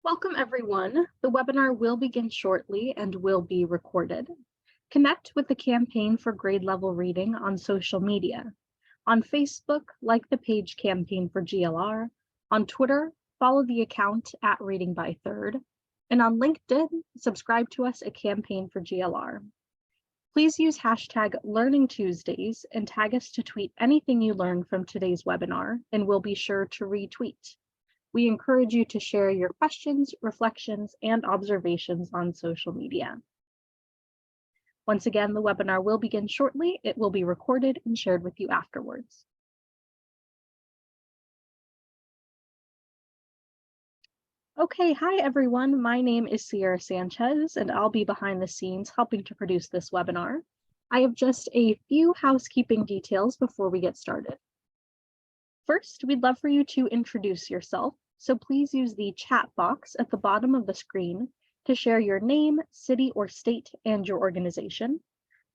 Welcome everyone. The webinar will begin shortly and will be recorded. Connect with the Campaign for Grade Level Reading on social media. On Facebook, like the page Campaign for GLR. On Twitter, follow the account at Reading by Third. And on LinkedIn, subscribe to us at Campaign for GLR. Please use hashtag Learning Tuesdays and tag us to tweet anything you learned from today's webinar, and we'll be sure to retweet. We encourage you to share your questions, reflections, and observations on social media. Once again, the webinar will begin shortly. It will be recorded and shared with you afterwards. Okay, hi everyone. My name is Sierra Sanchez, and I'll be behind the scenes helping to produce this webinar. I have just a few housekeeping details before we get started. First, we'd love for you to introduce yourself. So please use the chat box at the bottom of the screen to share your name, city or state, and your organization.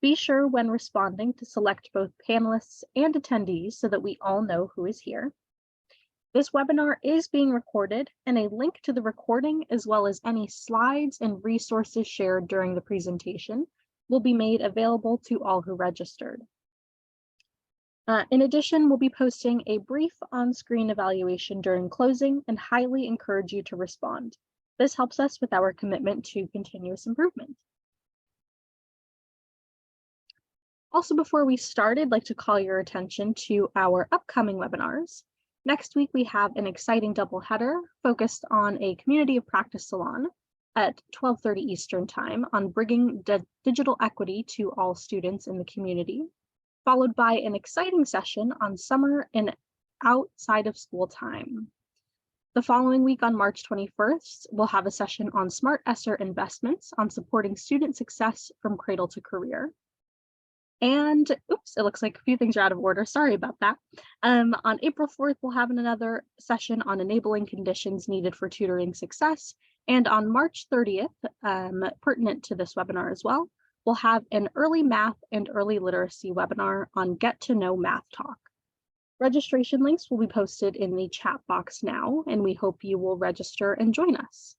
Be sure when responding to select both panelists and attendees so that we all know who is here. This webinar is being recorded, and a link to the recording, as well as any slides and resources shared during the presentation, will be made available to all who registered. In addition, we'll be posting a brief on-screen evaluation during closing and highly encourage you to respond. This helps us with our commitment to continuous improvement. Also, before we start, I'd like to call your attention to our upcoming webinars. Next week, we have an exciting doubleheader focused on a community of practice salon at 12:30 Eastern Time on bringing digital equity to all students in the community, followed by an exciting session on summer and outside of school time. The following week on March 21st, we'll have a session on Smart ESSER investments on supporting student success from cradle to career. And oops, it looks like a few things are out of order. Sorry about that. On April 4th, we'll have another session on enabling conditions needed for tutoring success. And on March 30th, pertinent to this webinar as well, we'll have an early math and early literacy webinar on Get to Know Math Talk. Registration links will be posted in the chat box now, and we hope you will register and join us.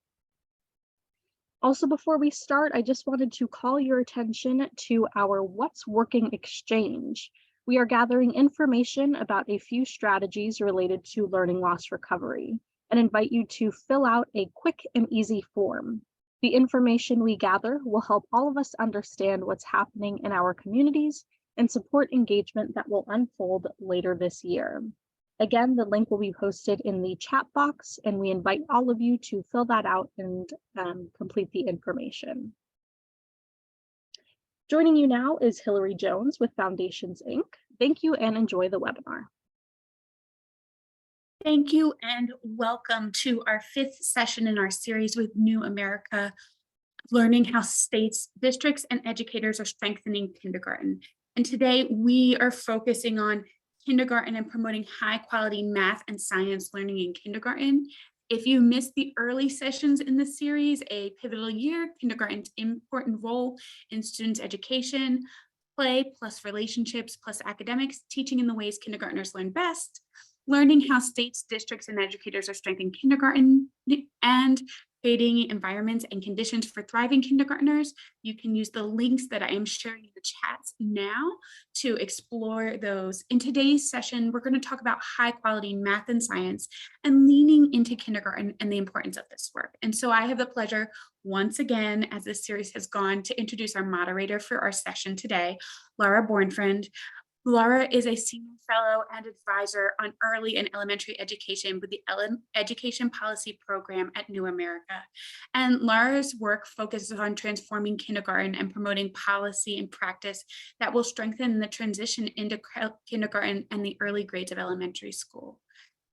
Also, before we start, I just wanted to call your attention to our What's Working exchange. We are gathering information about a few strategies related to learning loss recovery and invite you to fill out a quick and easy form. The information we gather will help all of us understand what's happening in our communities and support engagement that will unfold later this year. Again, the link will be posted in the chat box, and we invite all of you to fill that out and complete the information. Joining you now is Hillary Jones with Foundations, Inc. Thank you and enjoy the webinar. Thank you and welcome to our 5th session in our series with New America, learning how states, districts, and educators are strengthening kindergarten. And today we are focusing on kindergarten and promoting high quality math and science learning in kindergarten. If you missed the early sessions in the series, A Pivotal Year, Kindergarten's Important Role in Students' Education, Play plus Relationships plus Academics, Teaching in the Ways Kindergartners Learn Best, learning how states, districts, and educators are strengthening kindergarten, and creating environments and conditions for thriving kindergartners. You can use the links that I am sharing in the chats now to explore those. In today's session, we're going to talk about high quality math and science and leaning into kindergarten and the importance of this work. And so I have the pleasure once again, as this series has gone, to introduce our moderator for our session today, Laura Bornfriend. Laura is a senior fellow and advisor on early and elementary education with the Education Policy Program at New America. And Laura's work focuses on transforming kindergarten and promoting policy and practice that will strengthen the transition into kindergarten and the early grades of elementary school.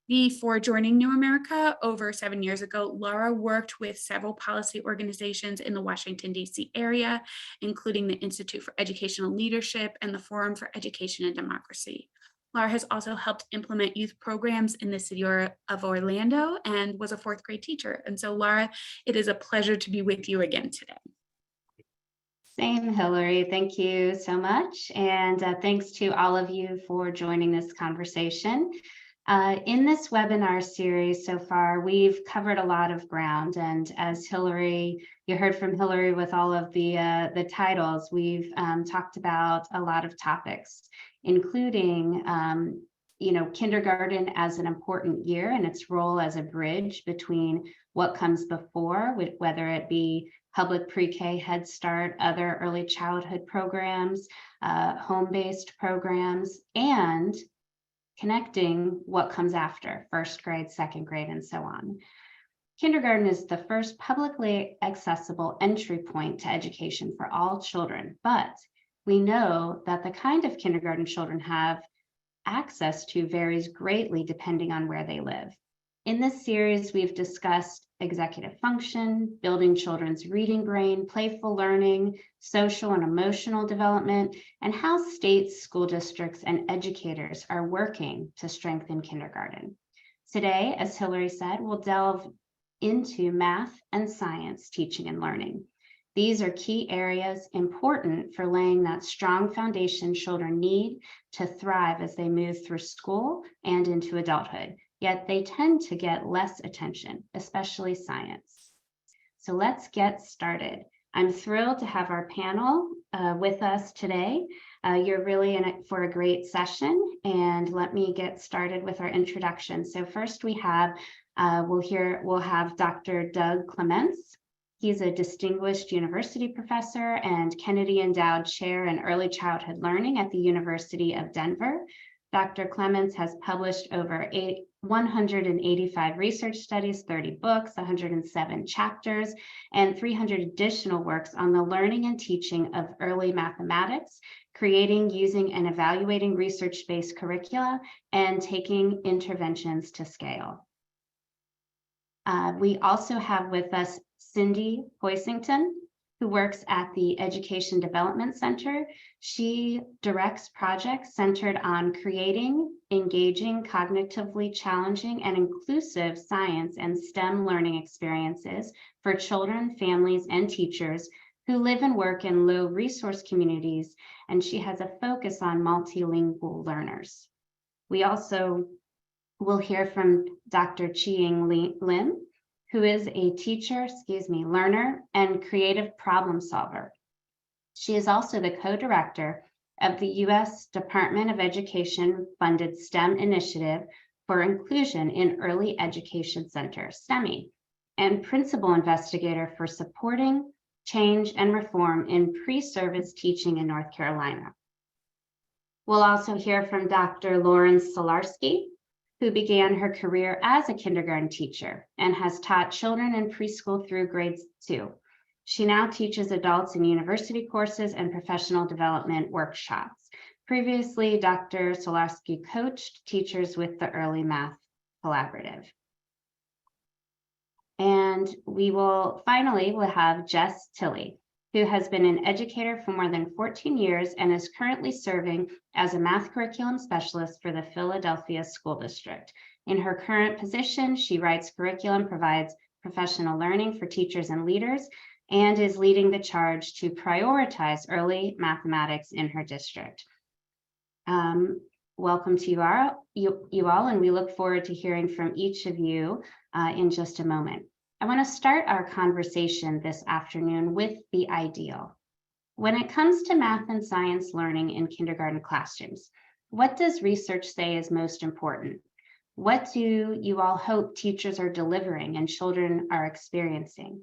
Before joining New America over 7 years ago, Laura worked with several policy organizations in the Washington, D.C. area, including the Institute for Educational Leadership and the Forum for Education and Democracy. Laura has also helped implement youth programs in the city of Orlando and was a 4th grade teacher. And so, Laura, it is a pleasure to be with you again today. Same, Hillary. Thank you so much. And thanks to all of you for joining this conversation. In this webinar series so far, we've covered a lot of ground, and as you heard from Hillary with all of the titles, we've talked about a lot of topics, including kindergarten as an important year and its role as a bridge between what comes before, whether it be public pre-K, Head Start, other early childhood programs, home-based programs, and connecting what comes after, first grade, second grade, and so on. Kindergarten is the first publicly accessible entry point to education for all children, but we know that the kind of kindergarten children have access to varies greatly depending on where they live. In this series, we've discussed executive function, building children's reading brain, playful learning, social and emotional development, and how states, school districts, and educators are working to strengthen kindergarten. Today, as Hillary said, we'll delve into math and science teaching and learning. These are key areas important for laying that strong foundation children need to thrive as they move through school and into adulthood. Yet they tend to get less attention, especially science. So let's get started. I'm thrilled to have our panel with us today. You're really in it for a great session, and let me get started with our introduction. So first we have, we'll have Dr. Doug Clements. He's a distinguished university professor and Kennedy Endowed Chair in Early Childhood Learning at the University of Denver. Dr. Clements has published over 185 research studies, 30 books, 107 chapters, and 300 additional works on the learning and teaching of early mathematics, creating, using, and evaluating research-based curricula, and taking interventions to scale. We also have with us Cindy Hoisington, who works at the Education Development Center. She directs projects centered on creating, engaging, cognitively challenging, and inclusive science and STEM learning experiences for children, families, and teachers who live and work in low-resource communities, and she has a focus on multilingual learners. We also will hear from Dr. Chiying Lim, who is a teacher, learner, and creative problem solver. She is also the co-director of the U.S. Department of Education funded STEM initiative for inclusion in early education center, STEMI, and principal investigator for supporting change and reform in pre-service teaching in North Carolina. We'll also hear from Dr. Lauren Solarski, who began her career as a kindergarten teacher and has taught children in preschool through grade 2. She now teaches adults in university courses and professional development workshops. Previously, Dr. Solarski coached teachers with the Early Math Collaborative. And we'll have Jess Tilley, who has been an educator for more than 14 years and is currently serving as a math curriculum specialist for the Philadelphia School District. In her current position, she writes curriculum, provides professional learning for teachers and leaders, and is leading the charge to prioritize early mathematics in her district. Welcome to you all, and we look forward to hearing from each of you in just a moment. I want to start our conversation this afternoon with the ideal. When it comes to math and science learning in kindergarten classrooms, what does research say is most important? What do you all hope teachers are delivering and children are experiencing?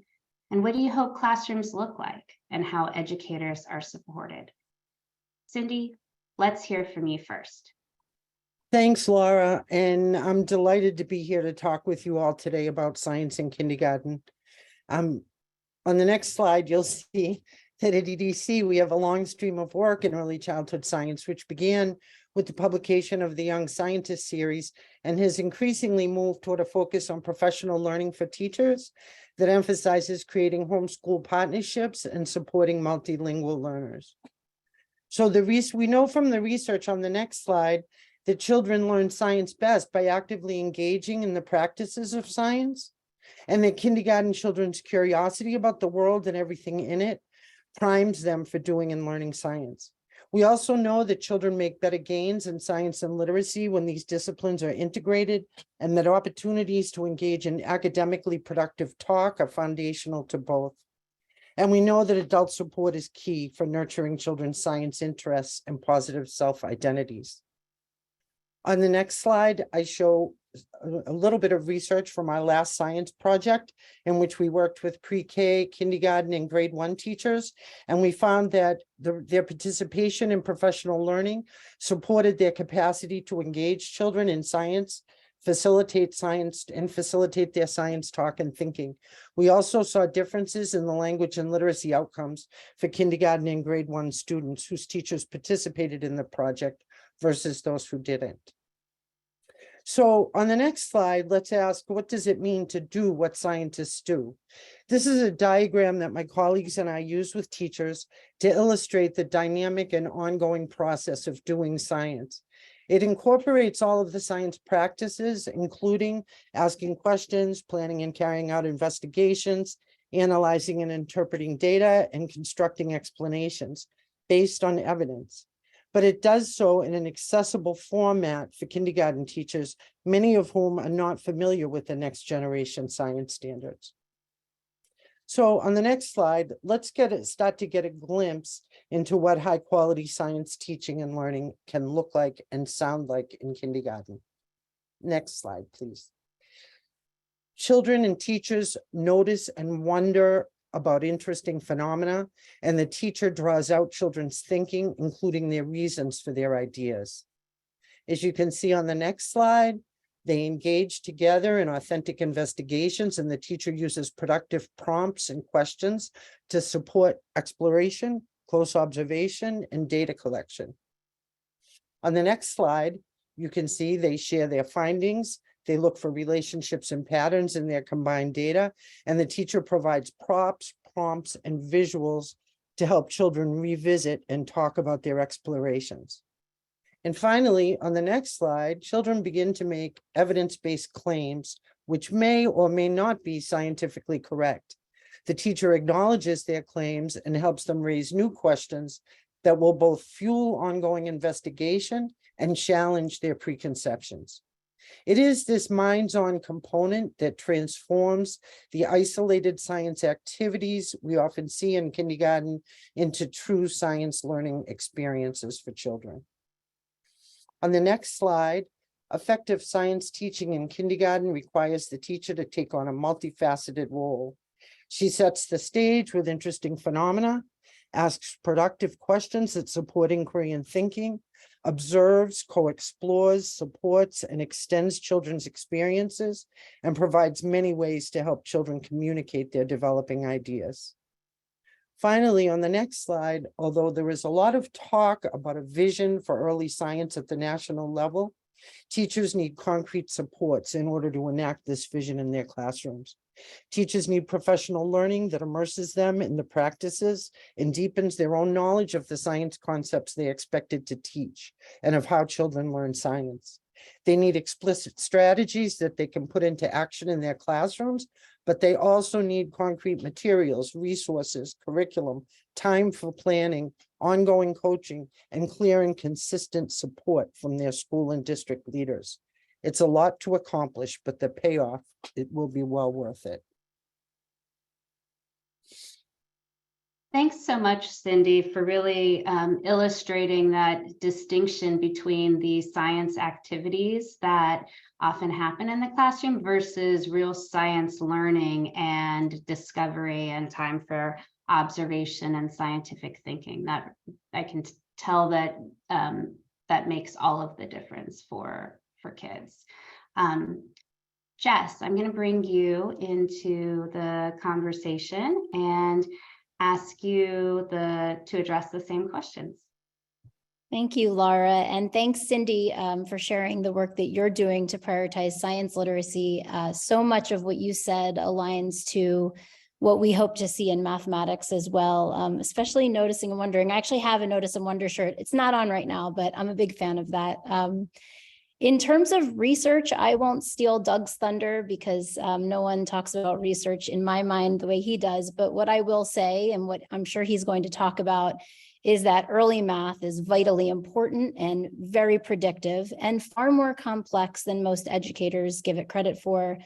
And what do you hope classrooms look like and how educators are supported? Cindy, let's hear from you first. Thanks, Laura, and I'm delighted to be here to talk with you all today about science in kindergarten. On the next slide, you'll see that at EDC, we have a long stream of work in early childhood science, which began with the publication of the Young Scientist series and has increasingly moved toward a focus on professional learning for teachers that emphasizes creating homeschool partnerships and supporting multilingual learners. So we know from the research on the next slide that children learn science best by actively engaging in the practices of science, and that kindergarten children's curiosity about the world and everything in it primes them for doing and learning science. We also know that children make better gains in science and literacy when these disciplines are integrated, and that opportunities to engage in academically productive talk are foundational to both. And we know that adult support is key for nurturing children's science interests and positive self-identities. On the next slide, I show a little bit of research from our last science project in which we worked with pre-K, kindergarten, and grade 1 teachers. And we found that their participation in professional learning supported their capacity to engage children in science, facilitate science, and facilitate their science talk and thinking. We also saw differences in the language and literacy outcomes for kindergarten and grade 1 students whose teachers participated in the project versus those who didn't. So on the next slide, let's ask, what does it mean to do what scientists do? This is a diagram that my colleagues and I use with teachers to illustrate the dynamic and ongoing process of doing science. It incorporates all of the science practices, including asking questions, planning and carrying out investigations, analyzing and interpreting data, and constructing explanations based on evidence. But it does so in an accessible format for kindergarten teachers, many of whom are not familiar with the next generation science standards. So on the next slide, let's start to get a glimpse into what high quality science teaching and learning can look like and sound like in kindergarten. Next slide, please. Children and teachers notice and wonder about interesting phenomena, and the teacher draws out children's thinking, including their reasons for their ideas. As you can see on the next slide, they engage together in authentic investigations, and the teacher uses productive prompts and questions to support exploration, close observation, and data collection. On the next slide, you can see they share their findings. They look for relationships and patterns in their combined data, and the teacher provides props, prompts, and visuals to help children revisit and talk about their explorations. And finally, on the next slide, children begin to make evidence-based claims, which may or may not be scientifically correct. The teacher acknowledges their claims and helps them raise new questions that will both fuel ongoing investigation and challenge their preconceptions. It is this minds-on component that transforms the isolated science activities we often see in kindergarten into true science learning experiences for children. On the next slide, effective science teaching in kindergarten requires the teacher to take on a multifaceted role. She sets the stage with interesting phenomena, asks productive questions that support inquiry and thinking, observes, co-explores, supports, and extends children's experiences, and provides many ways to help children communicate their developing ideas. Finally, on the next slide, although there is a lot of talk about a vision for early science at the national level, teachers need concrete supports in order to enact this vision in their classrooms. Teachers need professional learning that immerses them in the practices and deepens their own knowledge of the science concepts they expected to teach and of how children learn science. They need explicit strategies that they can put into action in their classrooms, but they also need concrete materials, resources, curriculum, time for planning, ongoing coaching, and clear and consistent support from their school and district leaders. It's a lot to accomplish, but the payoff, it will be well worth it. Thanks so much, Cindy, for really illustrating that distinction between the science activities that often happen in the classroom versus real science learning and discovery and time for observation and scientific thinking. That I can tell that that makes all of the difference for kids. Jess, I'm going to bring you into the conversation and ask you to address the same questions. Thank you, Laura, and thanks, Cindy, for sharing the work that you're doing to prioritize science literacy. So much of what you said aligns to what we hope to see in mathematics as well, especially noticing and wondering. I actually have a Notice and Wonder shirt. It's not on right now, but I'm a big fan of that. In terms of research, I won't steal Doug's thunder because no one talks about research in my mind the way he does. But what I will say, and what I'm sure he's going to talk about, is that early math is vitally important and very predictive and far more complex than most educators give it credit for.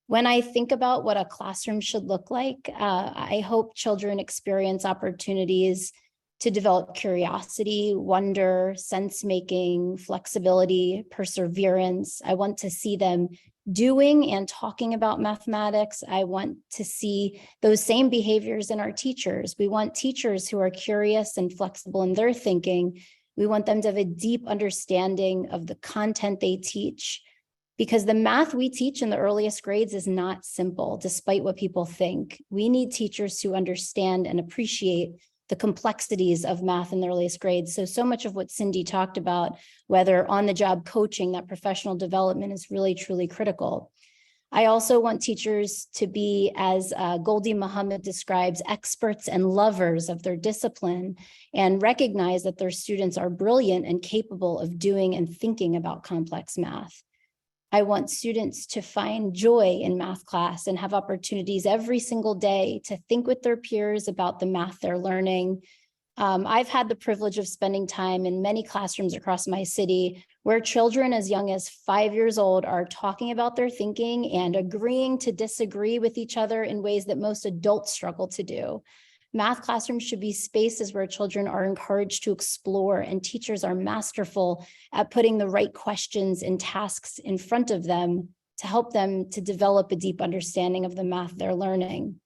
When I think about what a classroom should look like, I hope children experience opportunities to develop curiosity, wonder, sense-making, flexibility, perseverance. I want to see them doing and talking about mathematics. I want to see those same behaviors in our teachers. We want teachers who are curious and flexible in their thinking. We want them to have a deep understanding of the content they teach, because the math we teach in the earliest grades is not simple, despite what people think. We need teachers who understand and appreciate the complexities of math in the earliest grades. So much of what Cindy talked about, whether on-the-job coaching, that professional development is really, truly critical. I also want teachers to be, as Goldie Muhammad describes, experts and lovers of their discipline, and recognize that their students are brilliant and capable of doing and thinking about complex math. I want students to find joy in math class and have opportunities every single day to think with their peers about the math they're learning. I've had the privilege of spending time in many classrooms across my city where children as young as 5 years old are talking about their thinking and agreeing to disagree with each other in ways that most adults struggle to do. Math classrooms should be spaces where children are encouraged to explore, and teachers are masterful at putting the right questions and tasks in front of them to help them to develop a deep understanding of the math they're learning.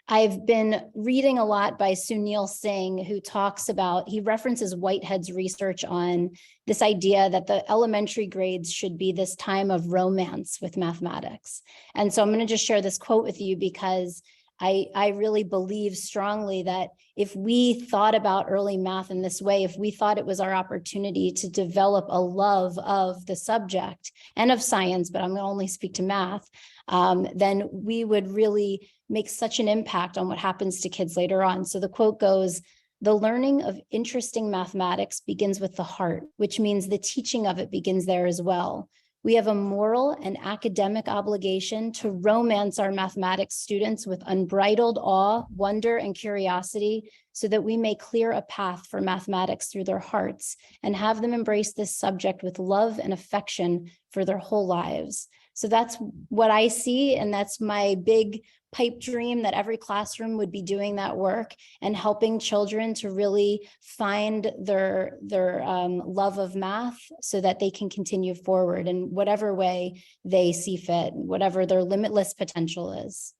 I've been reading a lot by Sunil Singh, who talks about, he references Whitehead's research on this idea that the elementary grades should be this time of romance with mathematics. And so I'm going to just share this quote with you because I really believe strongly that if we thought about early math in this way, if we thought it was our opportunity to develop a love of the subject and of science, but I'm going to only speak to math, then we would really make such an impact on what happens to kids later on. So the quote goes, "The learning of interesting mathematics begins with the heart, which means the teaching of it begins there as well. We have a moral and academic obligation to romance our mathematics students with unbridled awe, wonder, and curiosity so that we may clear a path for mathematics through their hearts and have them embrace this subject with love and affection for their whole lives." So that's what I see, and that's my big pipe dream, that every classroom would be doing that work and helping children to really find their love of math so that they can continue forward in whatever way they see fit, whatever their limitless potential is.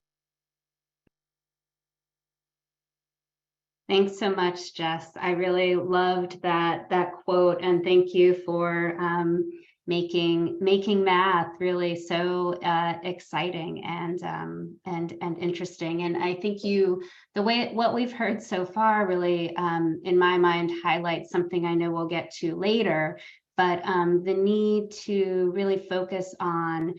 Thanks so much, Jess. I really loved that quote, and thank you for making math really so exciting and interesting. And I think what we've heard so far really, in my mind, highlights something I know we'll get to later, but the need to really focus on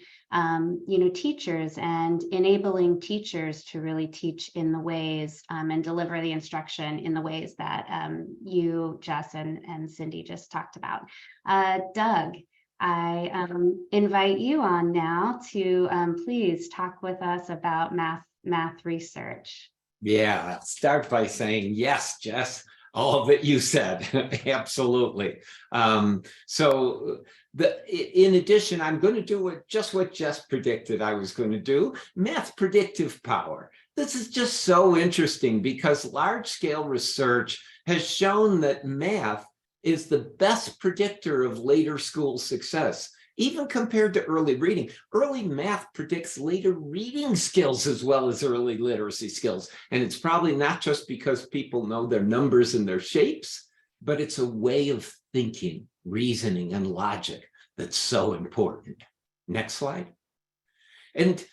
teachers and enabling teachers to really teach in the ways and deliver the instruction in the ways that you, Jess, and Cindy just talked about. Doug, I invite you on now to please talk with us about math research. Yeah, I'll start by saying yes, Jess, all of it you said, absolutely. So in addition, I'm going to do just what Jess predicted I was going to do, math predictive power. This is just so interesting because large-scale research has shown that math is the best predictor of later school success, even compared to early reading. Early math predicts later reading skills as well as early literacy skills. And it's probably not just because people know their numbers and their shapes, but it's a way of thinking, reasoning, and logic that's so important. Next slide. And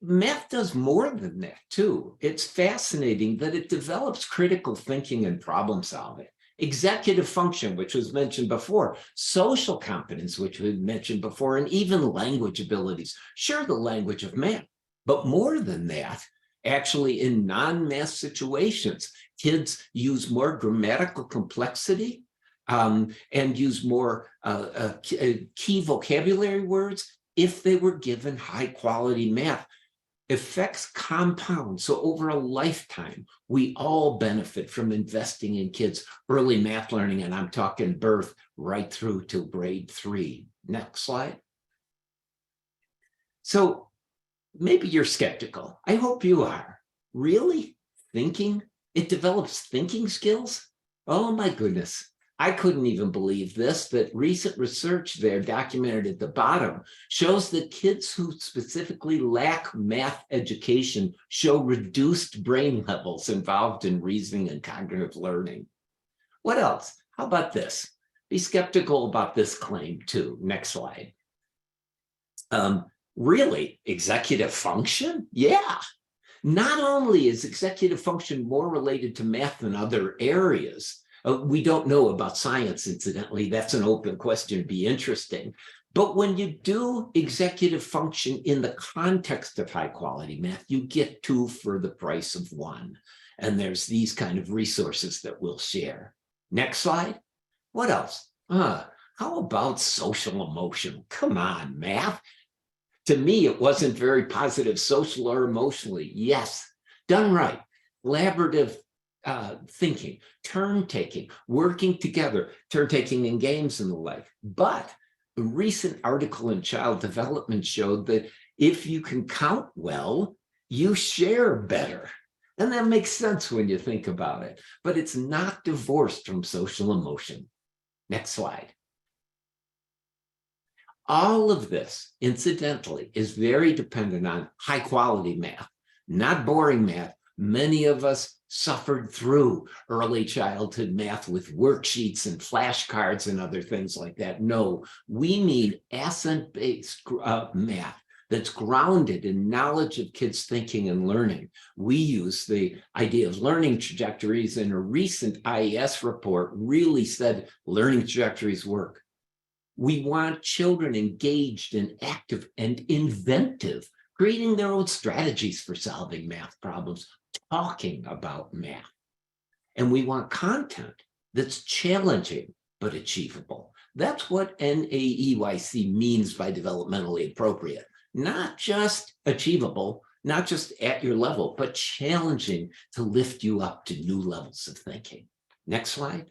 math does more than that too. It's fascinating that it develops critical thinking and problem solving. Executive function, which was mentioned before, social competence, which we mentioned before, and even language abilities. Sure, the language of math, but more than that, actually in non-math situations, kids use more grammatical complexity and use more key vocabulary words if they were given high quality math. Effects compound. So over a lifetime, we all benefit from investing in kids' early math learning, and I'm talking birth right through to grade 3. Next slide. So maybe you're skeptical. I hope you are. Really? Thinking? It develops thinking skills? Oh my goodness. I couldn't even believe this, that recent research there documented at the bottom shows that kids who specifically lack math education show reduced brain levels involved in reasoning and cognitive learning. What else? How about this? Be skeptical about this claim too. Next slide. Really, executive function? Yeah. Not only is executive function more related to math than other areas, we don't know about science, incidentally. That's an open question, be interesting. But when you do executive function in the context of high quality math, you get 2 for the price of 1. And there's these kind of resources that we'll share. Next slide. What else? How about social emotional? Come on, math. To me, it wasn't very positive, social or emotionally. Yes, done right. Collaborative thinking, turn taking, working together, turn taking in games and the like. But a recent article in Child Development showed that if you can count well, you share better. And that makes sense when you think about it, but it's not divorced from social emotion. Next slide. All of this, incidentally, is very dependent on high quality math, not boring math. Many of us suffered through early childhood math with worksheets and flashcards and other things like that. No, we need asset-based math that's grounded in knowledge of kids' thinking and learning. We use the idea of learning trajectories, and a recent IES report really said learning trajectories work. We want children engaged and active and inventive, creating their own strategies for solving math problems, talking about math. And we want content that's challenging but achievable. That's what NAEYC means by developmentally appropriate. Not just achievable, not just at your level, but challenging to lift you up to new levels of thinking. Next slide.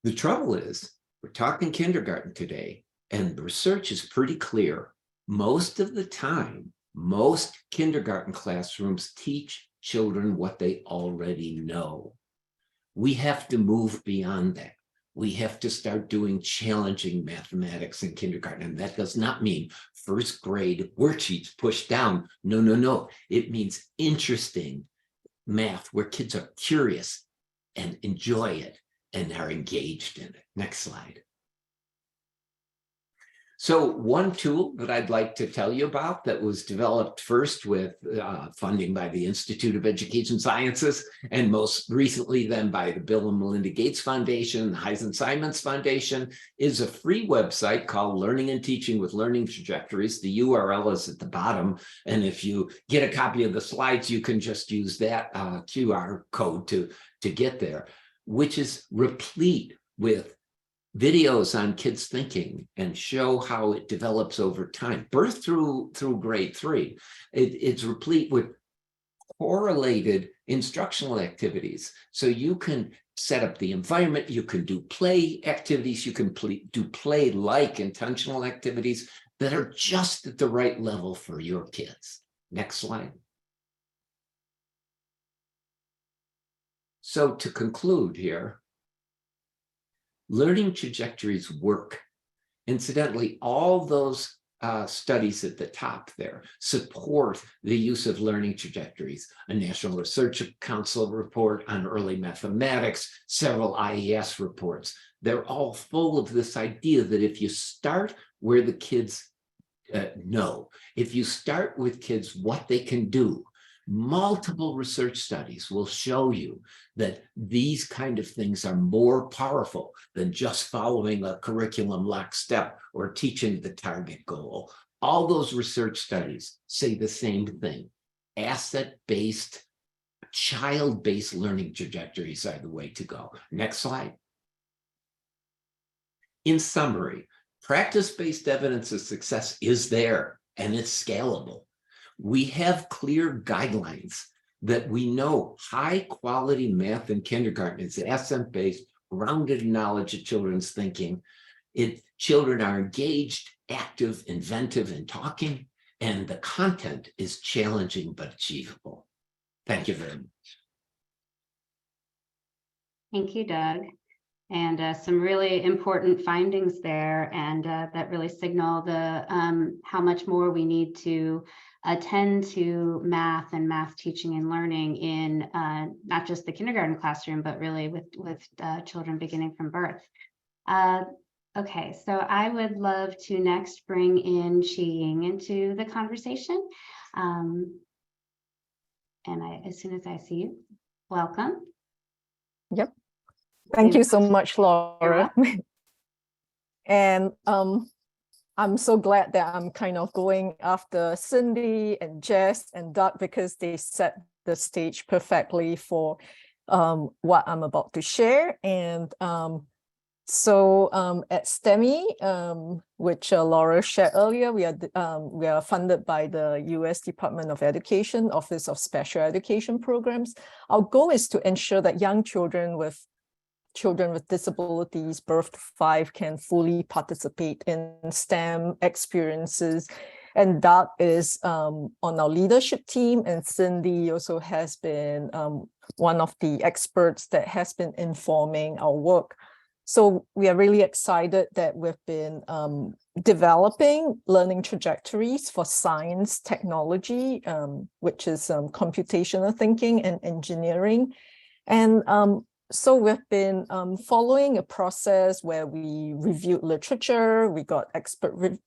The trouble is, we're talking kindergarten today, and the research is pretty clear. Most of the time, most kindergarten classrooms teach children what they already know. We have to move beyond that. We have to start doing challenging mathematics in kindergarten. And that does not mean first grade worksheets pushed down. No, no, no. It means interesting math where kids are curious and enjoy it and are engaged in it. Next slide. So one tool that I'd like to tell you about that was developed first with funding by the Institute of Education Sciences, and most recently then by the Bill and Melinda Gates Foundation, the Heisen-Simons Foundation, is a free website called Learning and Teaching with Learning Trajectories. The URL is at the bottom, and if you get a copy of the slides, you can just use that QR code to get there, which is replete with videos on kids thinking and show how it develops over time, birth through grade 3. It's replete with correlated instructional activities. So you can set up the environment, you can do play activities, you can do play-like intentional activities that are just at the right level for your kids. Next slide. So to conclude here, learning trajectories work. Incidentally, all those studies at the top there support the use of learning trajectories. A National Research Council report on early mathematics, several IES reports. They're all full of this idea that if you start where the kids know, if you start with kids what they can do, multiple research studies will show you that these kind of things are more powerful than just following a curriculum lockstep or teaching the target goal. All those research studies say the same thing. Asset-based, child-based learning trajectories are the way to go. Next slide. In summary, practice-based evidence of success is there. and it's scalable. We have clear guidelines that we know high quality math in kindergarten is asset-based, grounded in knowledge of children's thinking. Children are engaged, active, inventive, and talking, and the content is challenging but achievable. Thank you very much. Thank you, Doug. And some really important findings there, and that really signal the how much more we need to attend to math and math teaching and learning in not just the kindergarten classroom, but really with children beginning from birth. Okay, so I would love to next bring in Chi-Ying into the conversation. And as soon as I see you, welcome. Yep. Thank you so much, Laura. And I'm so glad that I'm kind of going after Cindy and Jess and Doug, because they set the stage perfectly for what I'm about to share. And so at STEMI, which Laura shared earlier, we are funded by the US Department of Education, Office of Special Education Programs. Our goal is to ensure that young children with disabilities birth to 5 can fully participate in STEM experiences. And Doug is on our leadership team, and Cindy also has been one of the experts that has been informing our work. So we are really excited that we've been developing learning trajectories for science, technology, which is computational thinking and engineering. And so we've been following a process where we reviewed literature, we got expert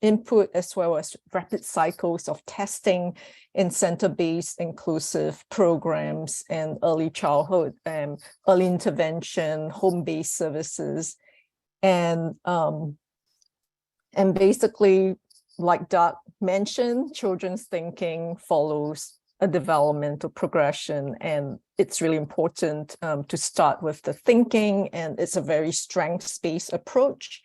input, as well as rapid cycles of testing in center-based inclusive programs and early childhood, early intervention, home-based services. And basically, like Doug mentioned, children's thinking follows a developmental progression, and it's really important to start with the thinking, and it's a very strengths-based approach.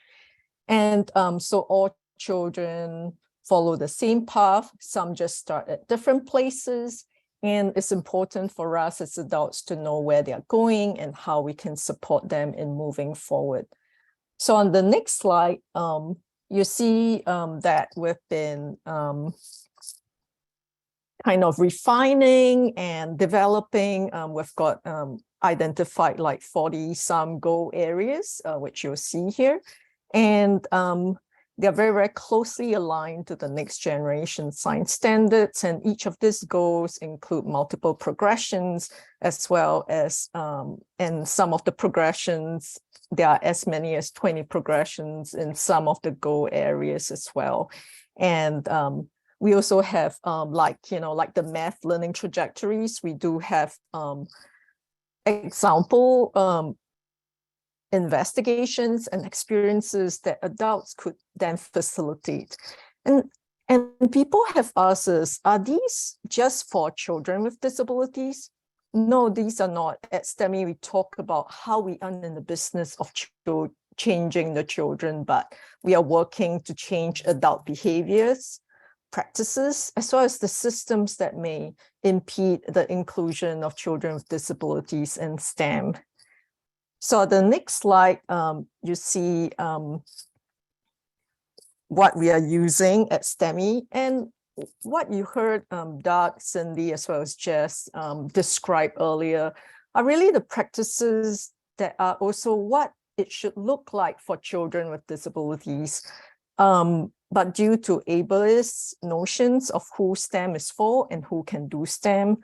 And so all children follow the same path. Some just start at different places, and it's important for us as adults to know where they are going and how we can support them in moving forward. So on the next slide, you see that we've been kind of refining and developing. We've got identified like 40 some goal areas, which you'll see here. And they're very, very closely aligned to the next generation science standards. And each of these goals include multiple progressions, as well as, and some of the progressions, there are as many as 20 progressions in some of the goal areas as well. And we also have like the math learning trajectories. We do have example investigations and experiences that adults could then facilitate. And people have asked us, are these just for children with disabilities? No, these are not. At STEMI, we talk about how we aren't in the business of changing the children, but we are working to change adult behaviors, practices, as well as the systems that may impede the inclusion of children with disabilities in STEM. So the next slide, you see what we are using at STEMI, and what you heard Doug, Cindy, as well as Jess describe earlier are really the practices that are also what it should look like for children with disabilities. But due to ableist notions of who STEM is for and who can do STEM,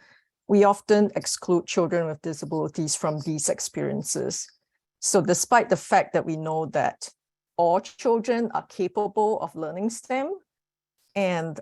we often exclude children with disabilities from these experiences. So despite the fact that we know that all children are capable of learning STEM, and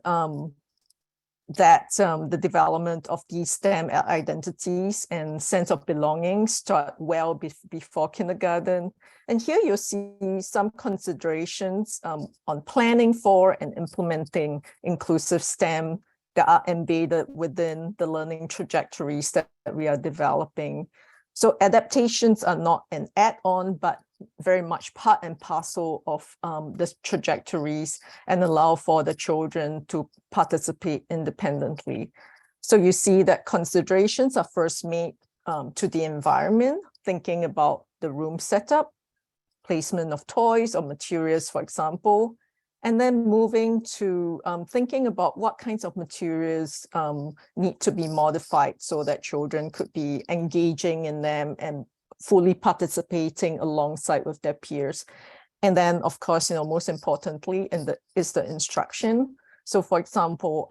that the development of these STEM identities and sense of belonging start well before kindergarten. And here you'll see some considerations on planning for and implementing inclusive STEM that are embedded within the learning trajectories that we are developing. So adaptations are not an add-on, but very much part and parcel of the trajectories and allow for the children to participate independently. So you see that considerations are first made to the environment, thinking about the room setup, placement of toys or materials, for example, and then moving to thinking about what kinds of materials need to be modified so that children could be engaging in them and fully participating alongside with their peers. And then, of course, most importantly, is the instruction. So, for example,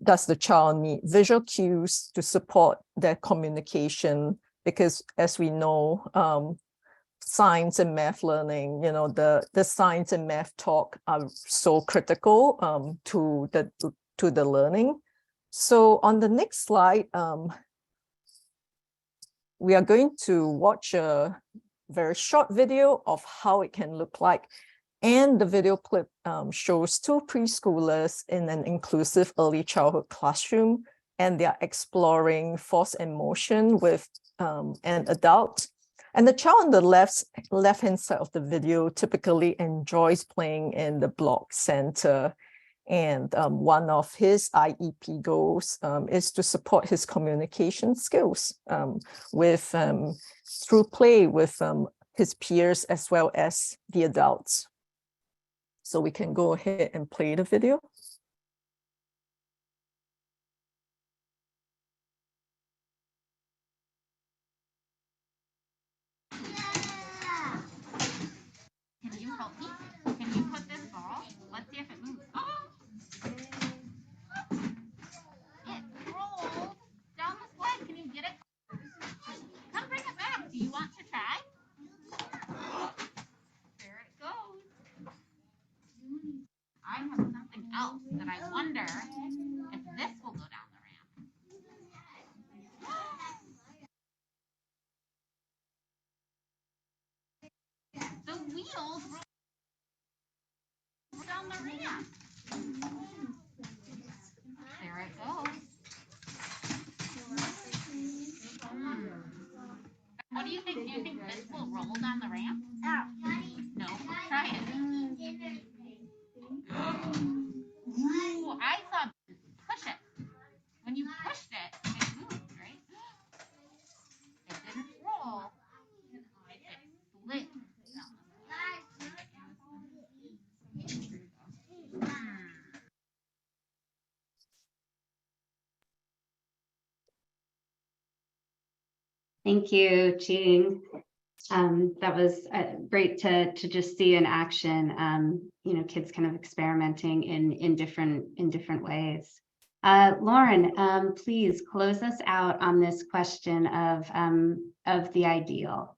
does the child need visual cues to support their communication? Because as we know, science and math learning, the science and math talk are so critical to the learning. So on the next slide, we are going to watch a very short video of how it can look like. And the video clip shows two preschoolers in an inclusive early childhood classroom, and they are exploring force and motion with an adult. And the child on the left-hand side of the video typically enjoys playing in the block center. And one of his IEP goals is to support his communication skills through play with his peers as well as the adults. So we can go ahead and play the video. Can you help me? Can you put this ball? Let's see if it moves. Oh! It rolled down the sled. Can you get it? Come bring it back. Do you want to try? There it goes. I have something else that I wonder if this will go down the ramp. The wheels roll down the ramp. There it goes. What do you think? Do you think this will roll down the ramp? No. Try it. Ooh, I saw push it. When you pushed it, it moved, right? It didn't roll. It slid. Thank you, Jean. That was great to just see in action, kids kind of experimenting in different ways. Lauren, please close us out on this question of the ideal.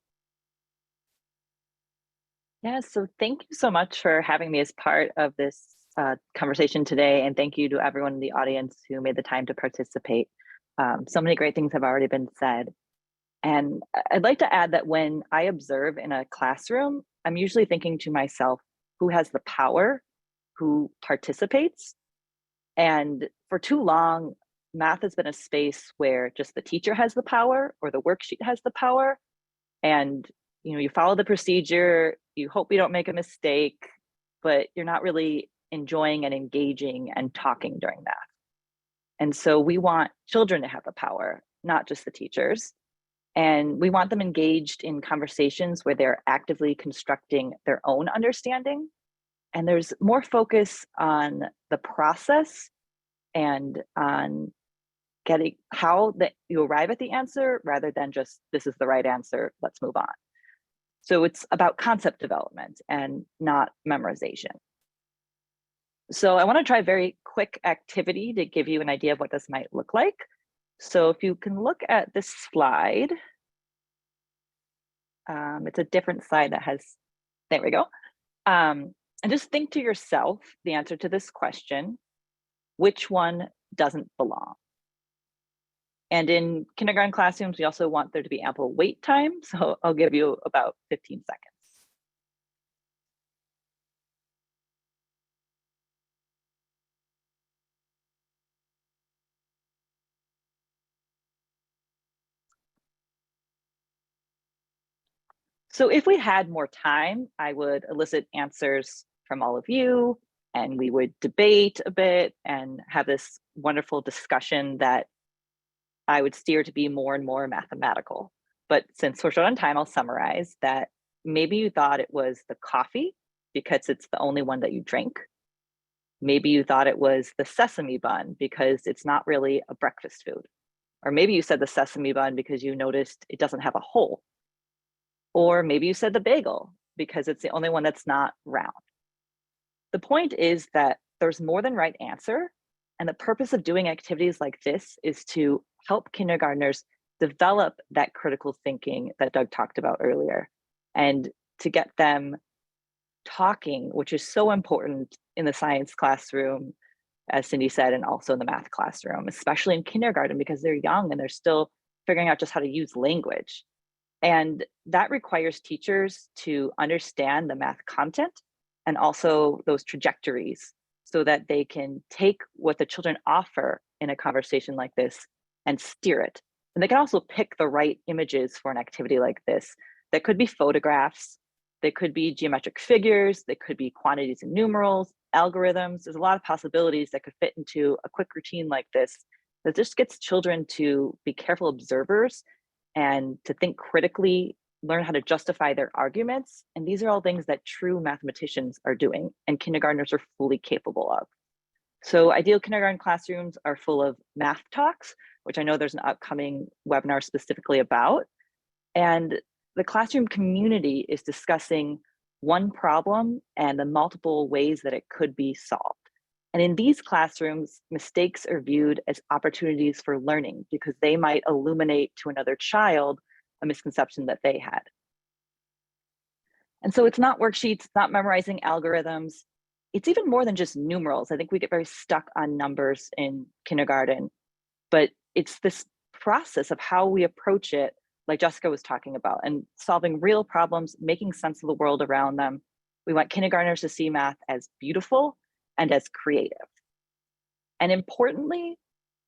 Yeah, so thank you so much for having me as part of this conversation today. And thank you to everyone in the audience who made the time to participate. So many great things have already been said. And I'd like to add that when I observe in a classroom, I'm usually thinking to myself, who has the power, who participates? And for too long, math has been a space where just the teacher has the power or the worksheet has the power. And you follow the procedure, you hope you don't make a mistake, but you're not really enjoying and engaging and talking during math. And so we want children to have the power, not just the teachers. And we want them engaged in conversations where they're actively constructing their own understanding. And there's more focus on the process and on getting how that you arrive at the answer rather than just, this is the right answer, let's move on. So it's about concept development and not memorization. So I want to try a very quick activity to give you an idea of what this might look like. So if you can look at this slide, it's a different slide that has, there we go. And just think to yourself the answer to this question, which one doesn't belong? And in kindergarten classrooms, we also want there to be ample wait time. So I'll give you about 15 seconds. So if we had more time, I would elicit answers from all of you, and we would debate a bit and have this wonderful discussion that I would steer to be more and more mathematical. But since we're short on time, I'll summarize that maybe you thought it was the coffee because it's the only one that you drink. Maybe you thought it was the sesame bun because it's not really a breakfast food. Or maybe you said the sesame bun because you noticed it doesn't have a hole. Or maybe you said the bagel because it's the only one that's not round. The point is that there's more than right answer. And the purpose of doing activities like this is to help kindergartners develop that critical thinking that Doug talked about earlier, and to get them talking, which is so important in the science classroom, as Cindy said, and also in the math classroom, especially in kindergarten, because they're young and they're still figuring out just how to use language. And that requires teachers to understand the math content and also those trajectories so that they can take what the children offer in a conversation like this and steer it. And they can also pick the right images for an activity like this. That could be photographs, they could be geometric figures, they could be quantities and numerals, algorithms. There's a lot of possibilities that could fit into a quick routine like this that just gets children to be careful observers and to think critically, learn how to justify their arguments. And these are all things that true mathematicians are doing and kindergartners are fully capable of. So ideal kindergarten classrooms are full of math talks, which I know there's an upcoming webinar specifically about. And the classroom community is discussing one problem and the multiple ways that it could be solved. And in these classrooms, mistakes are viewed as opportunities for learning because they might illuminate to another child a misconception that they had. And so it's not worksheets, not memorizing algorithms. It's even more than just numerals. I think we get very stuck on numbers in kindergarten, but it's this process of how we approach it, like Jessica was talking about, and solving real problems, making sense of the world around them. We want kindergartners to see math as beautiful and as creative. And importantly,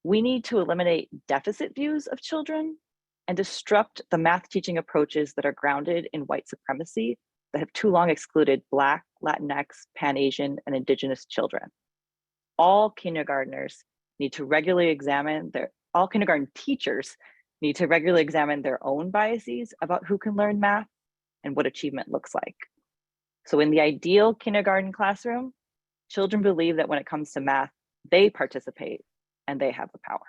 we need to eliminate deficit views of children and disrupt the math teaching approaches that are grounded in white supremacy that have too long excluded Black, Latinx, Pan-Asian, and Indigenous children. All kindergartners need to regularly examine all kindergarten teachers need to regularly examine their own biases about who can learn math and what achievement looks like. So in the ideal kindergarten classroom, children believe that when it comes to math, they participate and they have the power.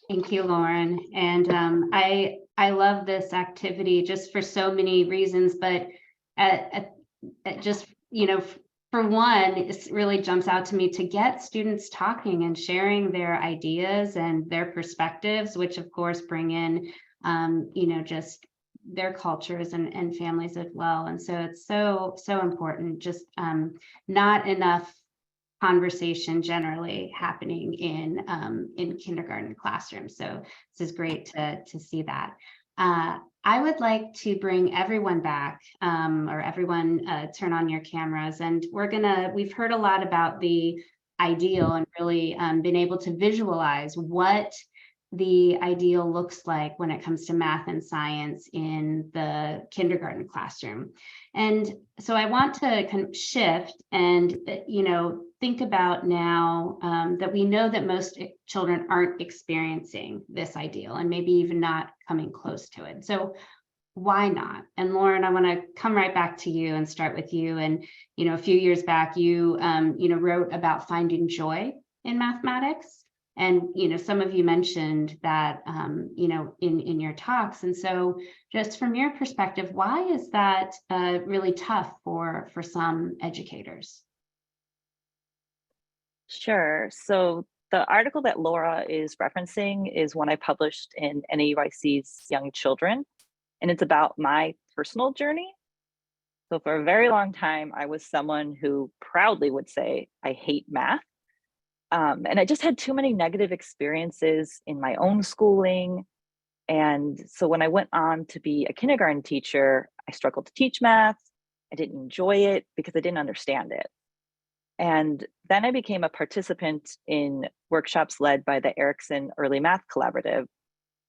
Thank you, Lauren. And I love this activity just for so many reasons, but just, you know, for one, it really jumps out to me to get students talking and sharing their ideas and their perspectives, which of course bring in, you know, just their cultures and families as well. And so it's so important, just not enough conversation generally happening in kindergarten classrooms. So this is great to see that. I would like to bring everyone back, or everyone turn on your cameras, and we've heard a lot about the ideal and really been able to visualize what the ideal looks like when it comes to math and science in the kindergarten classroom. And so I want to kind of shift and, you know, think about now that we know that most children aren't experiencing this ideal and maybe even not coming close to it. So why not? And Lauren, I want to come right back to you and start with you. And, you know, a few years back, you know, wrote about finding joy in mathematics. And, you know, some of you mentioned that, you know, in your talks. And so just from your perspective, why is that really tough for some educators? Sure. So the article that Laura is referencing is one I published in NAUIC's Young Children, and it's about my personal journey. So for a very long time, I was someone who proudly would say, I hate math. And I just had too many negative experiences in my own schooling. And so when I went on to be a kindergarten teacher, I struggled to teach math. I didn't enjoy it because I didn't understand it. And then I became a participant in workshops led by the Erickson Early Math Collaborative.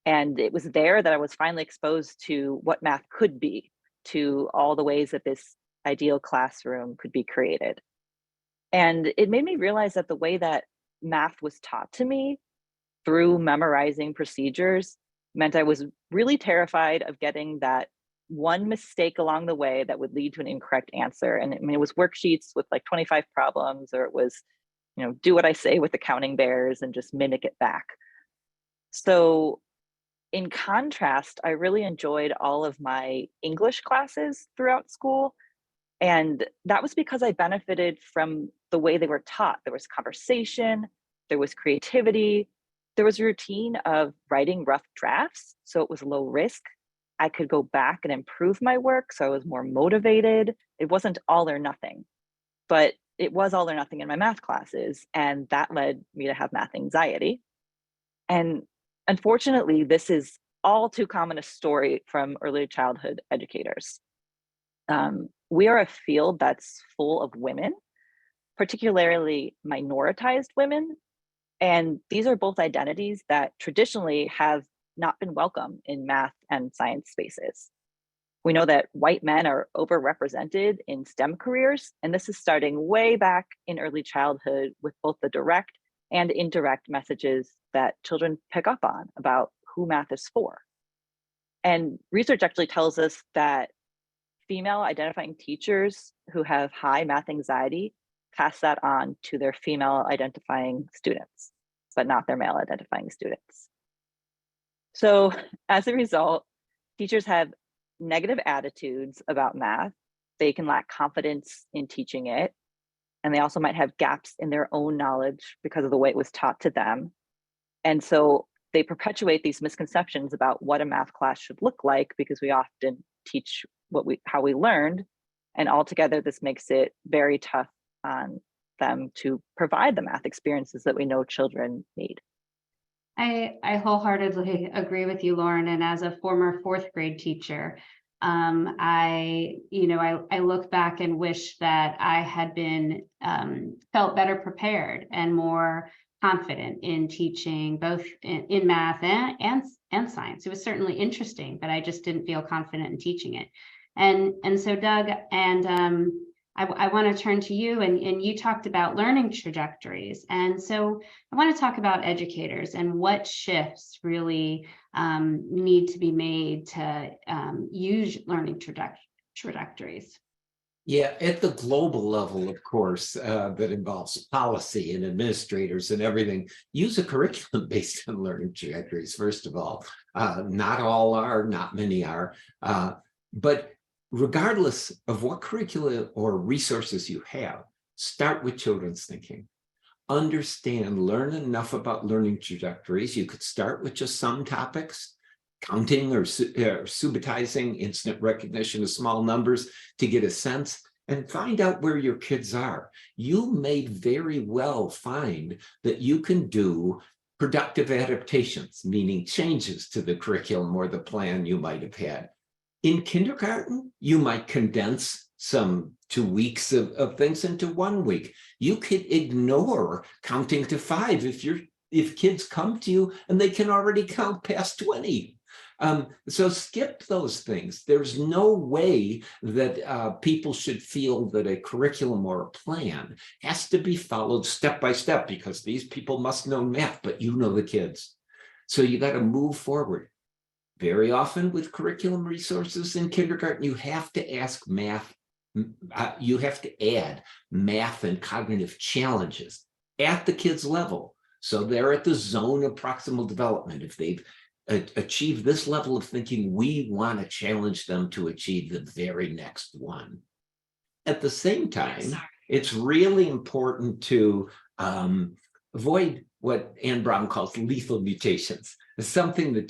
And it was there that I was finally exposed to what math could be, to all the ways that this ideal classroom could be created. And it made me realize that the way that math was taught to me through memorizing procedures meant I was really terrified of getting that one mistake along the way that would lead to an incorrect answer. And I mean, it was worksheets with like 25 problems, or it was, do what I say with the counting bears and just mimic it back. So in contrast, I really enjoyed all of my English classes throughout school. And that was because I benefited from the way they were taught. There was conversation, there was creativity, there was a routine of writing rough drafts, so it was low risk. I could go back and improve my work, so I was more motivated. It wasn't all or nothing, but it was all or nothing in my math classes, and that led me to have math anxiety. And unfortunately, this is all too common a story from early childhood educators. We are a field that's full of women, particularly minoritized women. And these are both identities that traditionally have not been welcome in math and science spaces. We know that white men are overrepresented in STEM careers, and this is starting way back in early childhood with both the direct and indirect messages that children pick up on about who math is for. And research actually tells us that female identifying teachers who have high math anxiety pass that on to their female identifying students, but not their male identifying students. So as a result, teachers have negative attitudes about math. They can lack confidence in teaching it. And they also might have gaps in their own knowledge because of the way it was taught to them. And so they perpetuate these misconceptions about what a math class should look like, because we often teach how we learned. And altogether, this makes it very tough on them to provide the math experiences that we know children need. I wholeheartedly agree with you, Lauren. And as a former fourth grade teacher, I look back and wish that I had been felt better prepared and more confident in teaching both in math and science. It was certainly interesting, but I just didn't feel confident in teaching it. And so Doug, and I want to turn to you, and you talked about learning trajectories. And so I want to talk about educators and what shifts really need to be made to use learning trajectories. Yeah, at the global level, of course, that involves policy and administrators and everything, use a curriculum based on learning trajectories, first of all. Not all are, not many are, but regardless of what curricula or resources you have, start with children's thinking. Understand, learn enough about learning trajectories. You could start with just some topics, counting or subitizing, instant recognition of small numbers to get a sense, and find out where your kids are. You may very well find that you can do productive adaptations, meaning changes to the curriculum or the plan you might have had. In kindergarten, you might condense some 2 weeks of things into 1 week. You could ignore counting to 5 if kids come to you and they can already count past 20. So skip those things. There's no way that people should feel that a curriculum or a plan has to be followed step by step because these people must know math, but you know the kids. So you got to move forward. Very often with curriculum resources in kindergarten, you have to ask math, you have to add math and cognitive challenges at the kids' level. So they're at the zone of proximal development. If they've achieved this level of thinking, we want to challenge them to achieve the very next one. At the same time, it's really important to avoid what Anne Brown calls lethal mutations. It's something that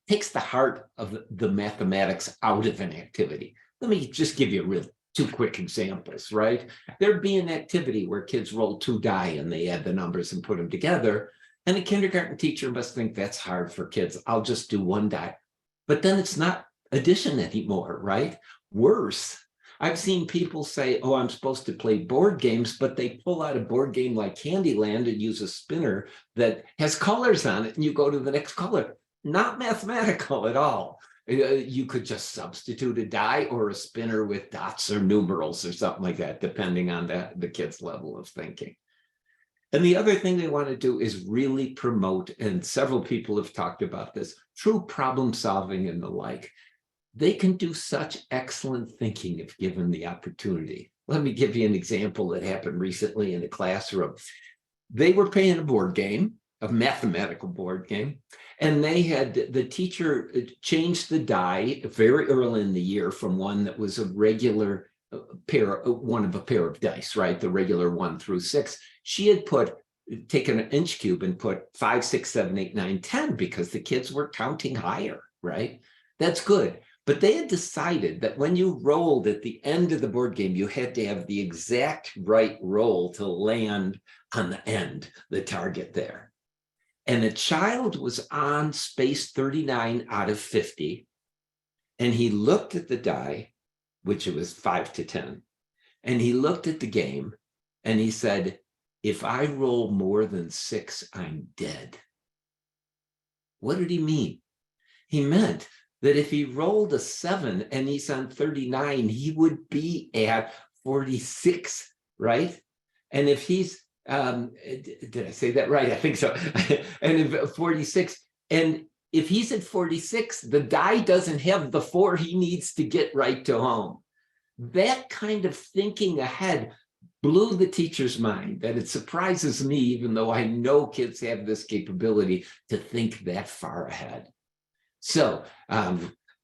takes the heart of the mathematics out of an activity. Let me just give you 2 quick examples, right? There'd be an activity where kids roll 2 die and they add the numbers and put them together. And a kindergarten teacher must think that's hard for kids. I'll just do 1 die. But then it's not addition anymore, right? Worse, I've seen people say, oh, I'm supposed to play board games, but they pull out a board game like Candyland and use a spinner that has colors on it, and you go to the next color. not mathematical at all. You could just substitute a die or a spinner with dots or numerals or something like that, depending on the kid's level of thinking. And the other thing they want to do is really promote, and several people have talked about this, true problem solving and the like. They can do such excellent thinking if given the opportunity. Let me give you an example that happened recently in a classroom. They were playing a board game, a mathematical board game, and the teacher changed the die very early in the year from one that was a regular one of a pair of dice, right? The regular 1 through 6. She had taken an inch cube and put 5, 6, 7, 8, 9, 10 because the kids were counting higher, right? That's good. But they had decided that when you rolled at the end of the board game, you had to have the exact right roll to land on the end, the target there. And the child was on space 39 out of 50. And he looked at the die, which it was 5 to 10. And he looked at the game and he said, if I roll more than 6, I'm dead. What did he mean? He meant that if he rolled a 7 and he's on 39, he would be at 46, right? And if he's, did I say that right? I think so. And if 46, and if he's at 46, the die doesn't have the 4 he needs to get right to home. That kind of thinking ahead blew the teacher's mind, and it surprises me, even though I know kids have this capability to think that far ahead. So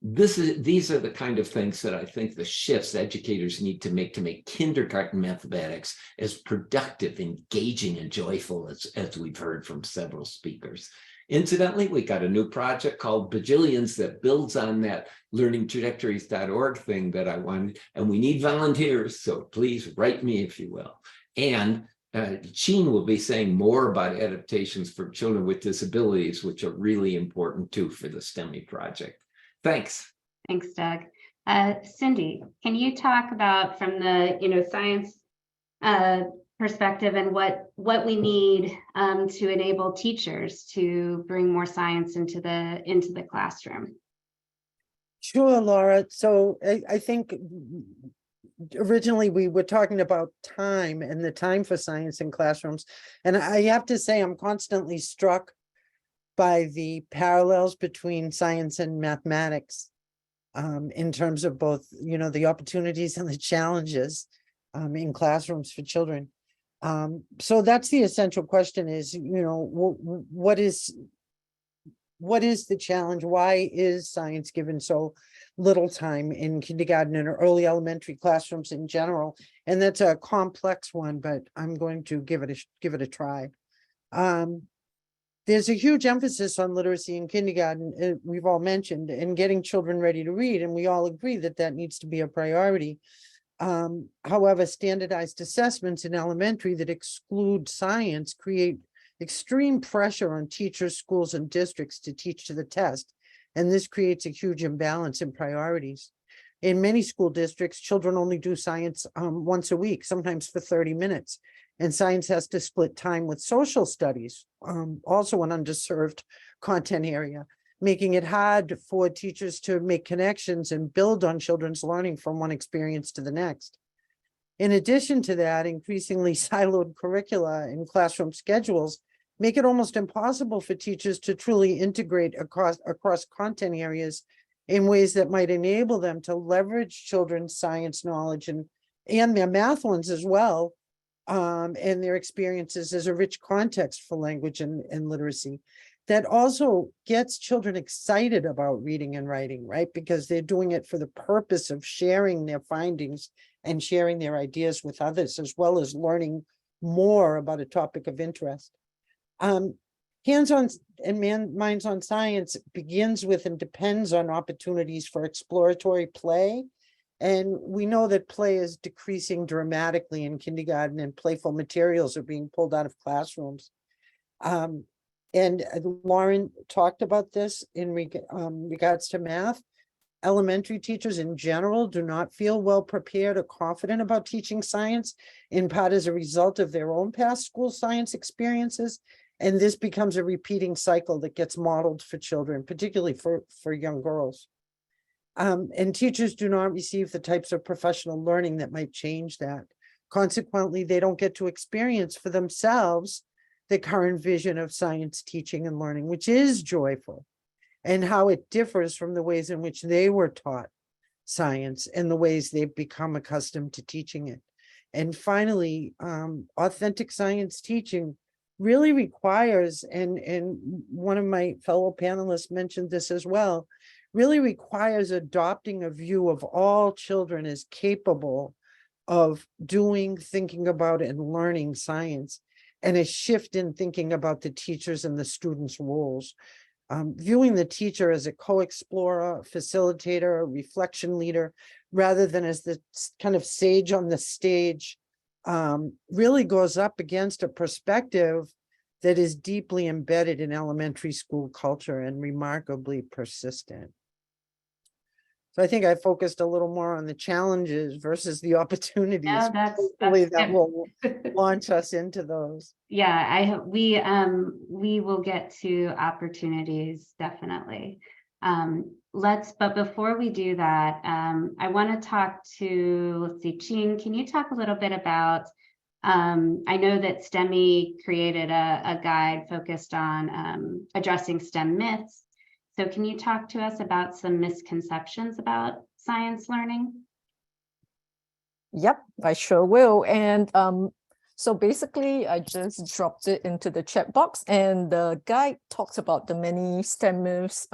these are the kind of things that I think the shifts educators need to make kindergarten mathematics as productive, engaging, and joyful as we've heard from several speakers. Incidentally, we got a new project called Bajillions that builds on that learningtrajectories.org thing that I wanted, and we need volunteers, so please write me if you will. And Sheen will be saying more about adaptations for children with disabilities, which are really important too for the STEMI project. Thanks. Thanks, Doug. Cindy, can you talk about from the science perspective and what we need to enable teachers to bring more science into the classroom? Sure, Laura. So I think originally we were talking about time and the time for science in classrooms. And I have to say, I'm constantly struck by the parallels between science and mathematics in terms of both, the opportunities and the challenges in classrooms for children. So that's the essential question is, what is the challenge? Why is science given so little time in kindergarten and early elementary classrooms in general? And that's a complex one, but I'm going to give it a try. There's a huge emphasis on literacy in kindergarten, we've all mentioned, and getting children ready to read, and we all agree that needs to be a priority. However, standardized assessments in elementary that exclude science create extreme pressure on teachers, schools, and districts to teach to the test, and this creates a huge imbalance in priorities. In many school districts, children only do science once a week, sometimes for 30 minutes, and science has to split time with social studies, also an underserved content area, making it hard for teachers to make connections and build on children's learning from one experience to the next. In addition to that, increasingly siloed curricula and classroom schedules make it almost impossible for teachers to truly integrate across content areas in ways that might enable them to leverage children's science knowledge and their math ones as well, and their experiences as a rich context for language and literacy. That also gets children excited about reading and writing, right? Because they're doing it for the purpose of sharing their findings and sharing their ideas with others, as well as learning more about a topic of interest. Hands-on and minds on science begins with and depends on opportunities for exploratory play. And we know that play is decreasing dramatically in kindergarten, and playful materials are being pulled out of classrooms. And Lauren talked about this in regards to math. Elementary teachers in general do not feel well prepared or confident about teaching science, in part as a result of their own past school science experiences, And this becomes a repeating cycle that gets modeled for children, particularly for young girls. And teachers do not receive the types of professional learning that might change that. Consequently, they don't get to experience for themselves the current vision of science teaching and learning, which is joyful, and how it differs from the ways in which they were taught science and the ways they've become accustomed to teaching it. And finally, authentic science teaching really requires, and one of my fellow panelists mentioned this as well, really requires adopting a view of all children as capable of doing, thinking about, and learning science, and a shift in thinking about the teachers and the students' roles. Viewing the teacher as a co-explorer, facilitator, reflection leader, rather than as the kind of sage on the stage, really goes up against a perspective that is deeply embedded in elementary school culture and remarkably persistent. So I think I focused a little more on the challenges versus the opportunities. No, Hopefully that good. will launch us into those. Yeah, I hope we will get to opportunities, definitely. But before we do that, I want to talk to, let's see, Jean, can you talk a little bit about, I know that STEMI created a guide focused on addressing STEM myths. So can you talk to us about some misconceptions about science learning? Yep, I sure will. And so basically, I just dropped it into the chat box, and the guide talks about the many STEM myths,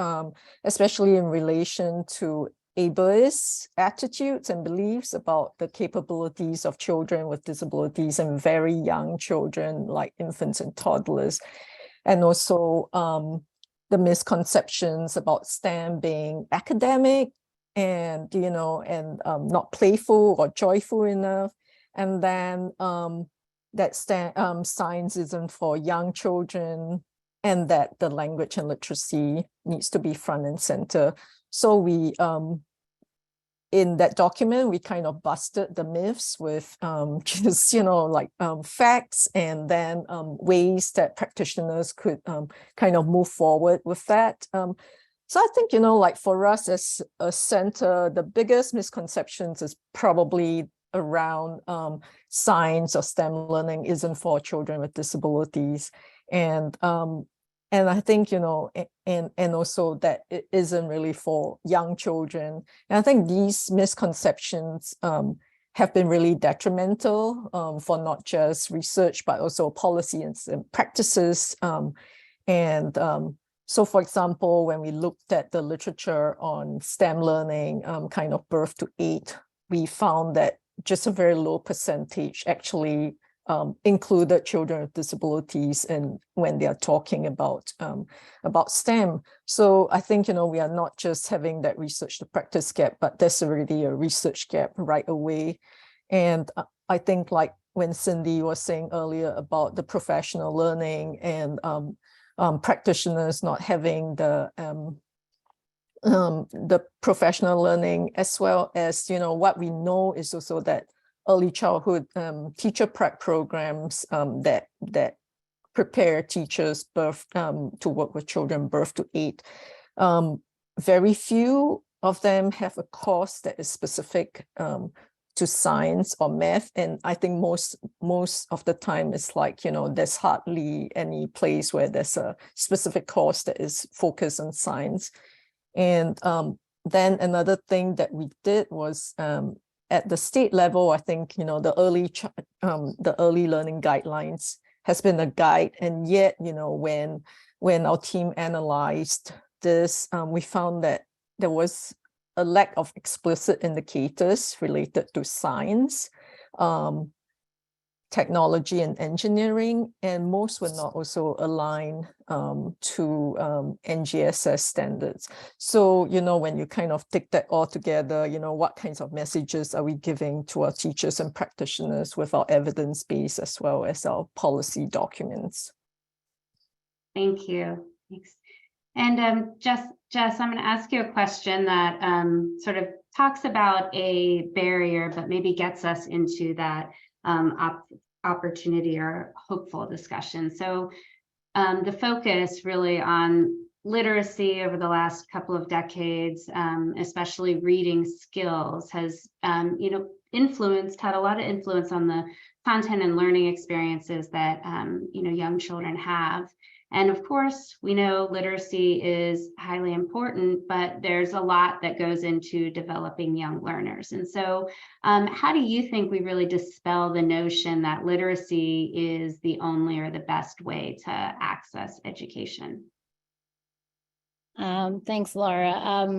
especially in relation to ableist attitudes and beliefs about the capabilities of children with disabilities and very young children like infants and toddlers, and also the misconceptions about STEM being academic and, you know, and not playful or joyful enough. And then that science isn't for young children, and that the language and literacy needs to be front and center. So we, in that document, we kind of busted the myths with just, you know, like facts, and then ways that practitioners could kind of move forward with that. So I think, you know, like for us as a center, the biggest misconceptions is probably around science or STEM learning isn't for children with disabilities. And I think, you know, and also that it isn't really for young children. And I think these misconceptions have been really detrimental for not just research, but also policy and practices. So for example, when we looked at the literature on STEM learning, kind of birth to 8, we found that just a very low percentage actually included children with disabilities and when they are talking about STEM. So I think, you know, we are not just having that research to practice gap, but there's already a research gap right away. And I think, like when Cindy was saying earlier about the professional learning and practitioners not having the professional learning, as well as, you know, what we know is also that early childhood teacher prep programs that prepare teachers to work with children birth to 8. Very few of them have a course that is specific to science or math, and I think most of the time it's like, you know, there's hardly any place where there's a specific course that is focused on science. And then another thing that we did was at the state level, I think, you know, the early learning guidelines has been a guide, and yet, you know, when our team analyzed this, we found that there was a lack of explicit indicators related to science, technology and engineering, and most were not also aligned to NGSS standards. So, you know, when you kind of take that all together, you know, what kinds of messages are we giving to our teachers and practitioners with our evidence base as well as our policy documents? Thank you. Thanks. And Jess, I'm going to ask you a question that sort of talks about a barrier, but maybe gets us into that opportunity or hopeful discussion. So the focus really on literacy over the last couple of decades, especially reading skills, has had a lot of influence on the content and learning experiences that young children have. And of course, we know literacy is highly important, but there's a lot that goes into developing young learners. And so how do you think we really dispel the notion that literacy is the only or the best way to access education? Thanks, Laura.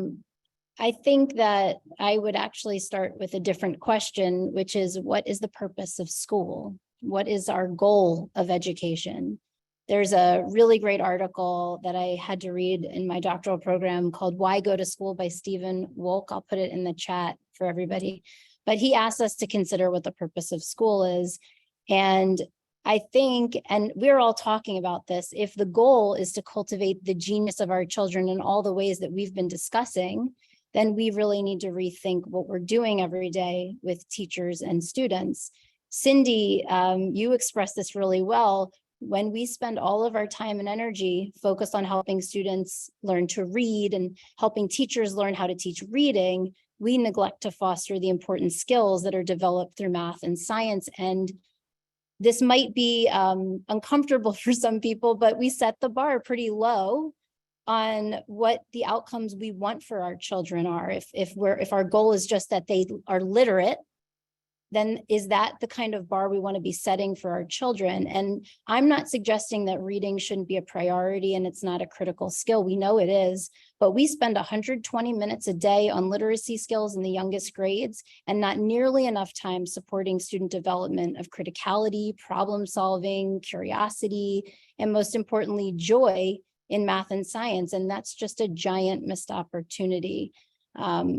I think that I would actually start with a different question, which is, what is the purpose of school? What is our goal of education? There's a really great article that I had to read in my doctoral program called Why Go to School by Stephen Wolk. I'll put it in the chat for everybody. But he asked us to consider what the purpose of school is. And I think, and we're all talking about this, if the goal is to cultivate the genius of our children in all the ways that we've been discussing, then we really need to rethink what we're doing every day with teachers and students. Cindy, you expressed this really well. When we spend all of our time and energy focused on helping students learn to read and helping teachers learn how to teach reading, we neglect to foster the important skills that are developed through math and science. And this might be uncomfortable for some people, but we set the bar pretty low on what the outcomes we want for our children are. If our goal is just that they are literate, then is that the kind of bar we want to be setting for our children? And I'm not suggesting that reading shouldn't be a priority and it's not a critical skill. We know it is, but we spend 120 minutes a day on literacy skills in the youngest grades and not nearly enough time supporting student development of criticality, problem solving, curiosity, and most importantly, joy in math and science. And that's just a giant missed opportunity.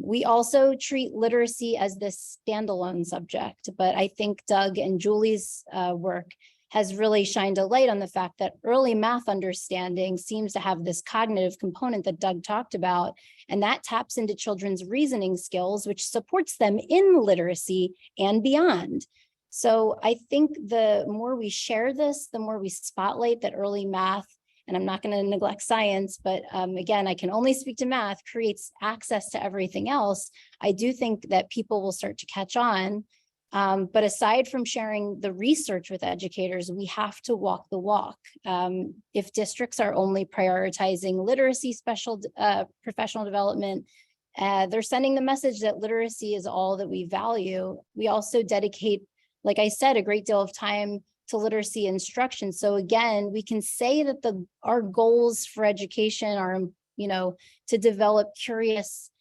We also treat literacy as this standalone subject, but I think Doug and Julie's work has really shined a light on the fact that early math understanding seems to have this cognitive component that Doug talked about, and that taps into children's reasoning skills, which supports them in literacy and beyond. So I think the more we share this, the more we spotlight that early math, and I'm not going to neglect science, but again, I can only speak to math, creates access to everything else. I do think that people will start to catch on. But aside from sharing the research with educators, we have to walk the walk. If districts are only prioritizing literacy professional development, they're sending the message that literacy is all that we value. We also dedicate, like I said, a great deal of time to literacy instruction. So again, we can say that our goals for education are, to develop curious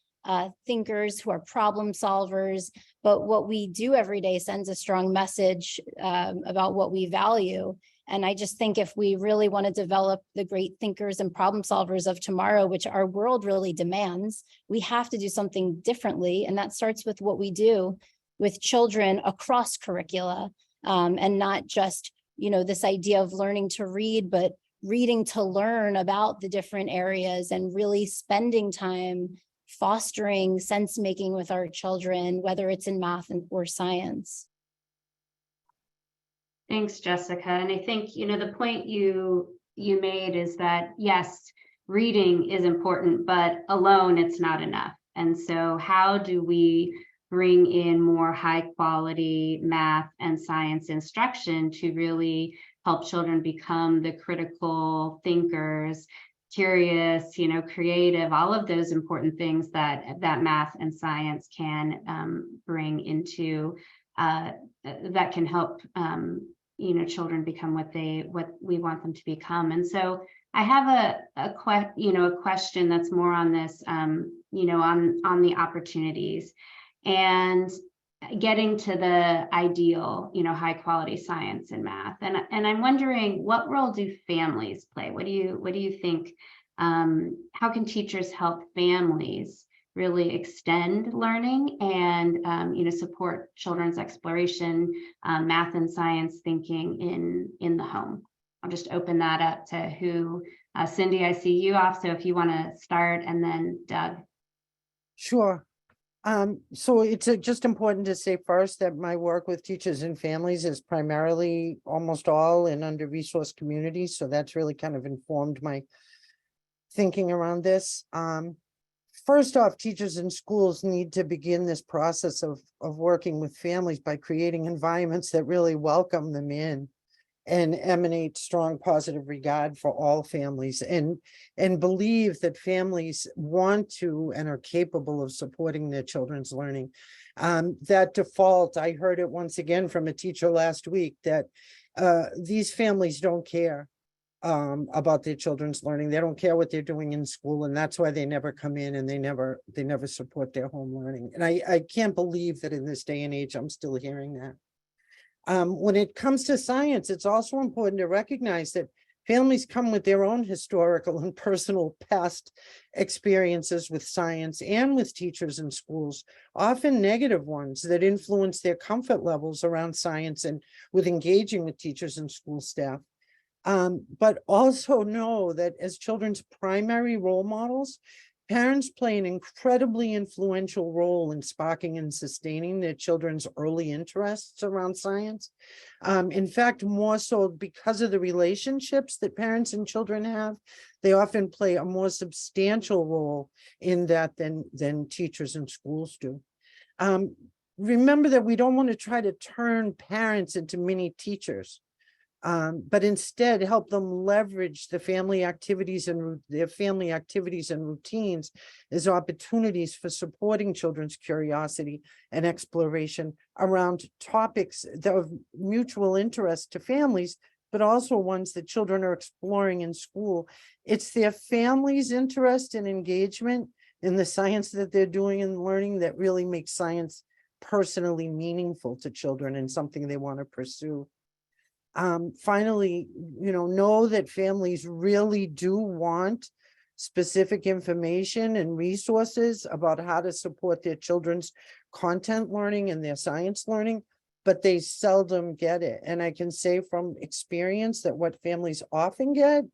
thinkers who are problem solvers, but what we do every day sends a strong message about what we value. And I just think if we really want to develop the great thinkers and problem solvers of tomorrow, which our world really demands, we have to do something differently. And that starts with what we do with children across curricula. And not just, this idea of learning to read, but reading to learn about the different areas and really spending time fostering sense making with our children, whether it's in math or science. Thanks, Jessica. And I think, the point you made is that, yes, reading is important, but alone it's not enough. And so how do we bring in more high quality math and science instruction to really help children become the critical thinkers, curious, creative, all of those important things that math and science can bring into, that can help, children become what we want them to become. And so I have a question that's more on this, on the opportunities and getting to the ideal, high quality science and math. And I'm wondering, what role do families play? What do you think? How can teachers help families really extend learning and support children's exploration, math and science thinking in the home? I'll just open that up to who. Cindy, I see you off, so if you want to start, and then Doug. Sure. So it's just important to say first that my work with teachers and families is primarily almost all in under-resourced communities. So that's really kind of informed my thinking around this. First off, teachers in schools need to begin this process of working with families by creating environments that really welcome them in and emanate strong positive regard for all families and believe that families want to and are capable of supporting their children's learning. That default, I heard it once again from a teacher last week, that these families don't care about their children's learning. They don't care what they're doing in school, and that's why they never come in and they never support their home learning. And I can't believe that in this day and age, I'm still hearing that. When it comes to science, it's also important to recognize that families come with their own historical and personal past experiences with science and with teachers in schools, often negative ones that influence their comfort levels around science and with engaging with teachers and school staff. But also know that as children's primary role models, parents play an incredibly influential role in sparking and sustaining their children's early interests around science. In fact, more so because of the relationships that parents and children have, they often play a more substantial role in that than teachers and schools do. Remember that we don't want to try to turn parents into mini teachers. But instead help them leverage the family activities and their family activities and routines as opportunities for supporting children's curiosity and exploration around topics that are of mutual interest to families, but also ones that children are exploring in school. It's their family's interest and engagement in the science that they're doing and learning that really makes science personally meaningful to children and something they want to pursue. Finally, know that families really do want specific information and resources about how to support their children's content learning and their science learning, but they seldom get it. And I can say from experience that what families often get,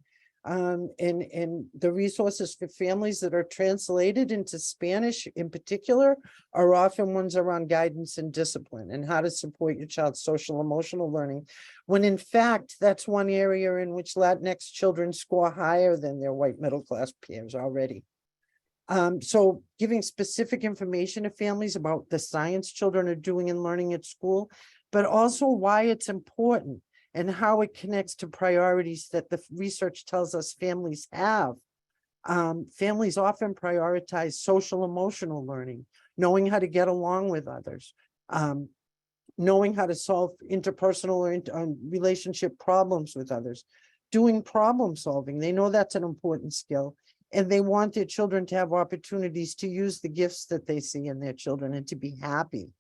and the resources for families that are translated into Spanish in particular are often ones around guidance and discipline and how to support your child's social emotional learning, when in fact that's one area in which Latinx children score higher than their white middle class peers already. So giving specific information to families about the science children are doing and learning at school, but also why it's important and how it connects to priorities that the research tells us families have. Families often prioritize social emotional learning, knowing how to get along with others, knowing how to solve interpersonal or relationship problems with others, doing problem solving. They know that's an important skill, and they want their children to have opportunities to use the gifts that they see in their children and to be happy.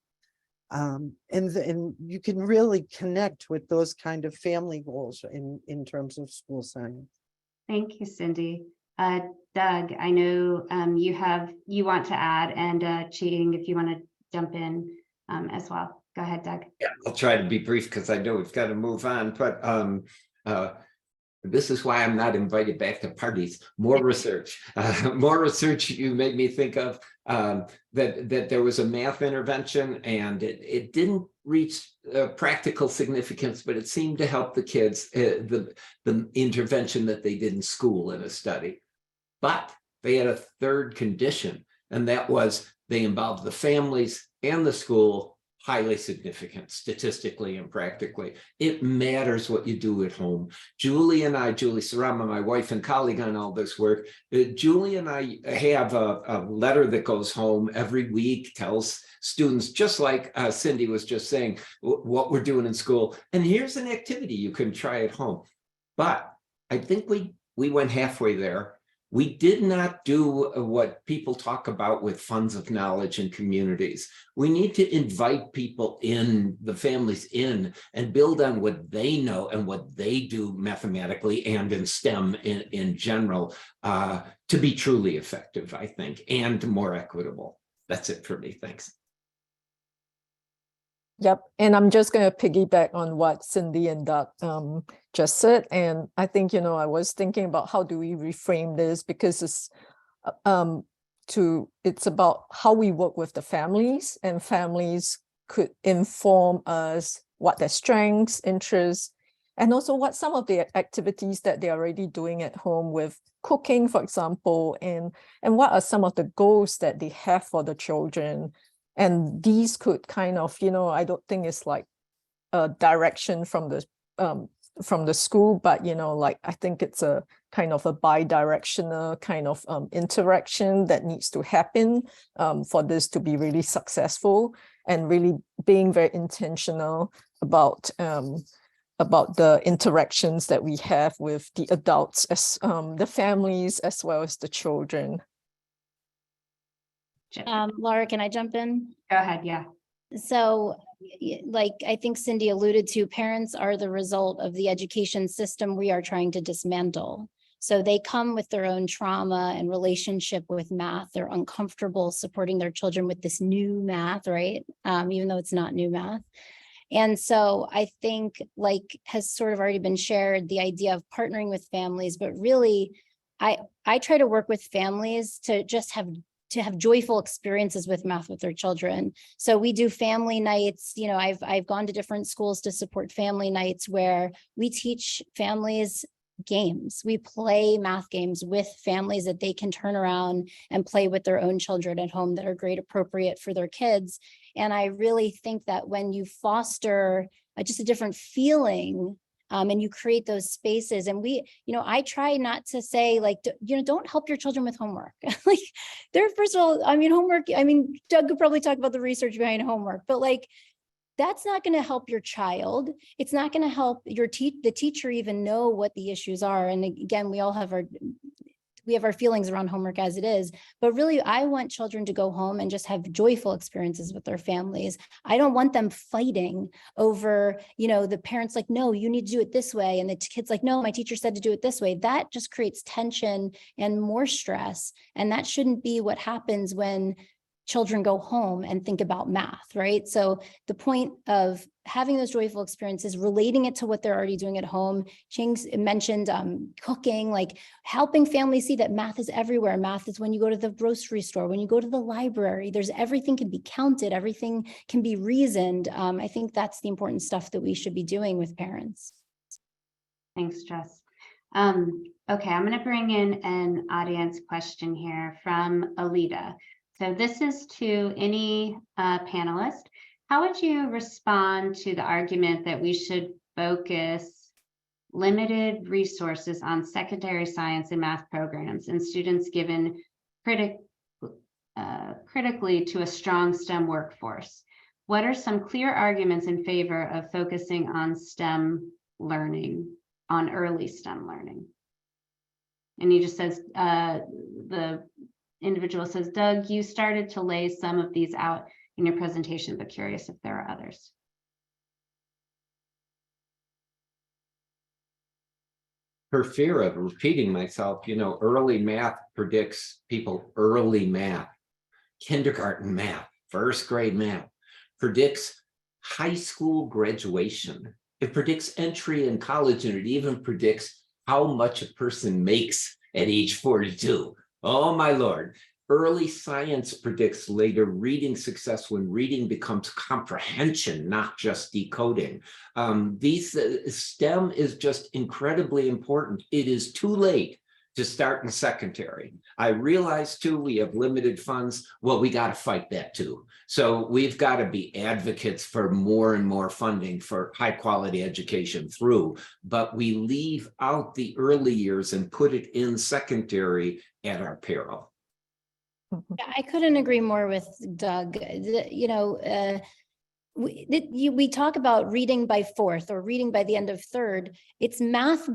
And you can really connect with those kind of family goals in terms of school science. Thank you, Cindy. Doug, I know you want to add, and Ching, if you want to jump in as well. Go ahead, Doug. Yeah, I'll try to be brief because I know we've got to move on, but this is why I'm not invited back to parties. More research. More research. You made me think of that there was a math intervention and it didn't reach practical significance, but it seemed to help the kids, the intervention that they did in school in a study. But they had a third condition, and that was they involved the families and the school. Highly significant statistically and practically. It matters what you do at home. Julie Sarama, my wife and colleague on all this work, Julie and I have a letter that goes home every week, tells students, just like Cindy was just saying, what we're doing in school. And here's an activity you can try at home. But I think we went halfway there. We did not do what people talk about with funds of knowledge and communities. We need to invite people in, the families in, and build on what they know and what they do mathematically and in STEM in general to be truly effective, I think, and more equitable. That's it for me. Thanks. Yep, and I'm just going to piggyback on what Cindy and Doug just said. And I think, I was thinking about how do we reframe this, because it's it's about how we work with the families, and families could inform us what their strengths, interests, and also what some of the activities that they're already doing at home with cooking, for example, and what are some of the goals that they have for the children. And these could kind of, I don't think it's like a direction from the school, but like I think it's a kind of a bi-directional kind of interaction that needs to happen for this to be really successful, and really being very intentional about the interactions that we have with the adults, as the families, as well as the children. Laura, can I jump in? Go ahead, yeah. So like I think Cindy alluded to, parents are the result of the education system we are trying to dismantle. So they come with their own trauma and relationship with math. They're uncomfortable supporting their children with this new math, right? Even though it's not new math. And so I think, like has sort of already been shared, the idea of partnering with families, but really I try to work with families to just have joyful experiences with math with their children. So we do family nights. I've gone to different schools to support family nights where we teach families games. We play math games with families that they can turn around and play with their own children at home that are grade appropriate for their kids. And I really think that when you foster just a different feeling, and you create those spaces, and I try not to say like, don't help your children with homework. Like first of all, homework, Doug could probably talk about the research behind homework, but like, that's not going to help your child. It's not going to help the teacher even know what the issues are. And again, we have our feelings around homework as it is, but really I want children to go home and just have joyful experiences with their families. I don't want them fighting over, the parents like, no, you need to do it this way. And the kid's like, no, my teacher said to do it this way. That just creates tension and more stress. And that shouldn't be what happens when children go home and think about math, right? So the point of having those joyful experiences, relating it to what they're already doing at home. Ching mentioned cooking, like helping families see that math is everywhere. Math is when you go to the grocery store, when you go to the library, everything can be counted, everything can be reasoned. I think that's the important stuff that we should be doing with parents. Thanks, Jess. Okay, I'm going to bring in an audience question here from Alita. So this is to any panelist. How would you respond to the argument that we should focus limited resources on secondary science and math programs and students given critically to a strong STEM workforce? What are some clear arguments in favor of focusing on STEM learning, on early STEM learning? And he just says, the individual says, Doug, you started to lay some of these out in your presentation, but curious if there are others. For fear of repeating myself, early math predicts people early math, kindergarten math, first grade math, predicts high school graduation. It predicts entry in college, and it even predicts how much a person makes at age 42. Oh, my Lord. Early science predicts later reading success when reading becomes comprehension, not just decoding. STEM is just incredibly important. It is too late to start in secondary. I realize too, we have limited funds. Well, we got to fight that too. So we've got to be advocates for more and more funding for high quality education through, but we leave out the early years and put it in secondary at our peril. Yeah, I couldn't agree more with Doug. We talk about reading by fourth or reading by the end of third. It's math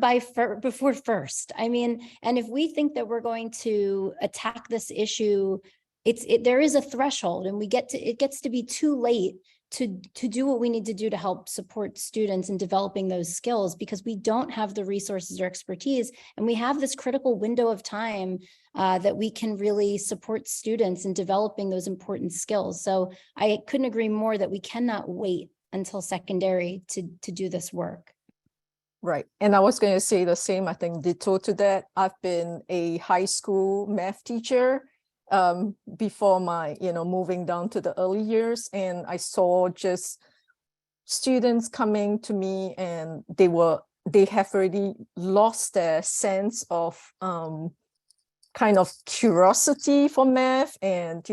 before first. And if we think that we're going to attack this issue, there is a threshold, and it gets to be too late to do what we need to do to help support students in developing those skills, because we don't have the resources or expertise, and we have this critical window of time that we can really support students in developing those important skills. So I couldn't agree more that we cannot wait until secondary to do this work. Right. And I was going to say the same, I think, ditto to that. I've been a high school math teacher before my, moving down to the early years. And I saw just students coming to me and they have already lost their sense of kind of curiosity for math and,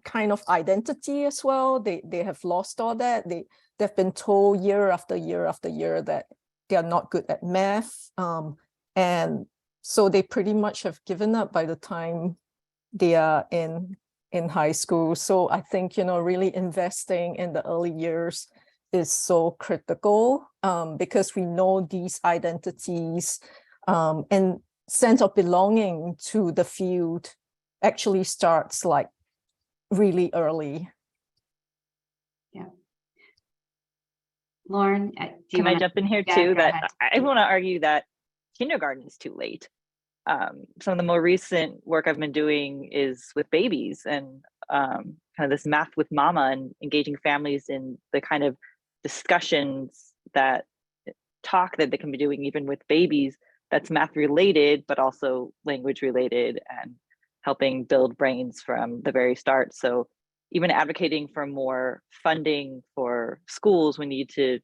kind of identity as well. They have lost all that. They've been told year after year after year that they are not good at math. And so they pretty much have given up by the time they are in high school. So I think, really investing in the early years is so critical because we know these identities and sense of belonging to the field actually starts like really early. Yeah. Lauren, do you Can I wanna- jump in here Yeah, too? go That ahead. I want to argue that kindergarten is too late. Some of the more recent work I've been doing is with babies and kind of this math with mama and engaging families in the kind of discussions that talk that they can be doing even with babies that's math related, but also language related and helping build brains from the very start. So even advocating for more funding for schools, we need to,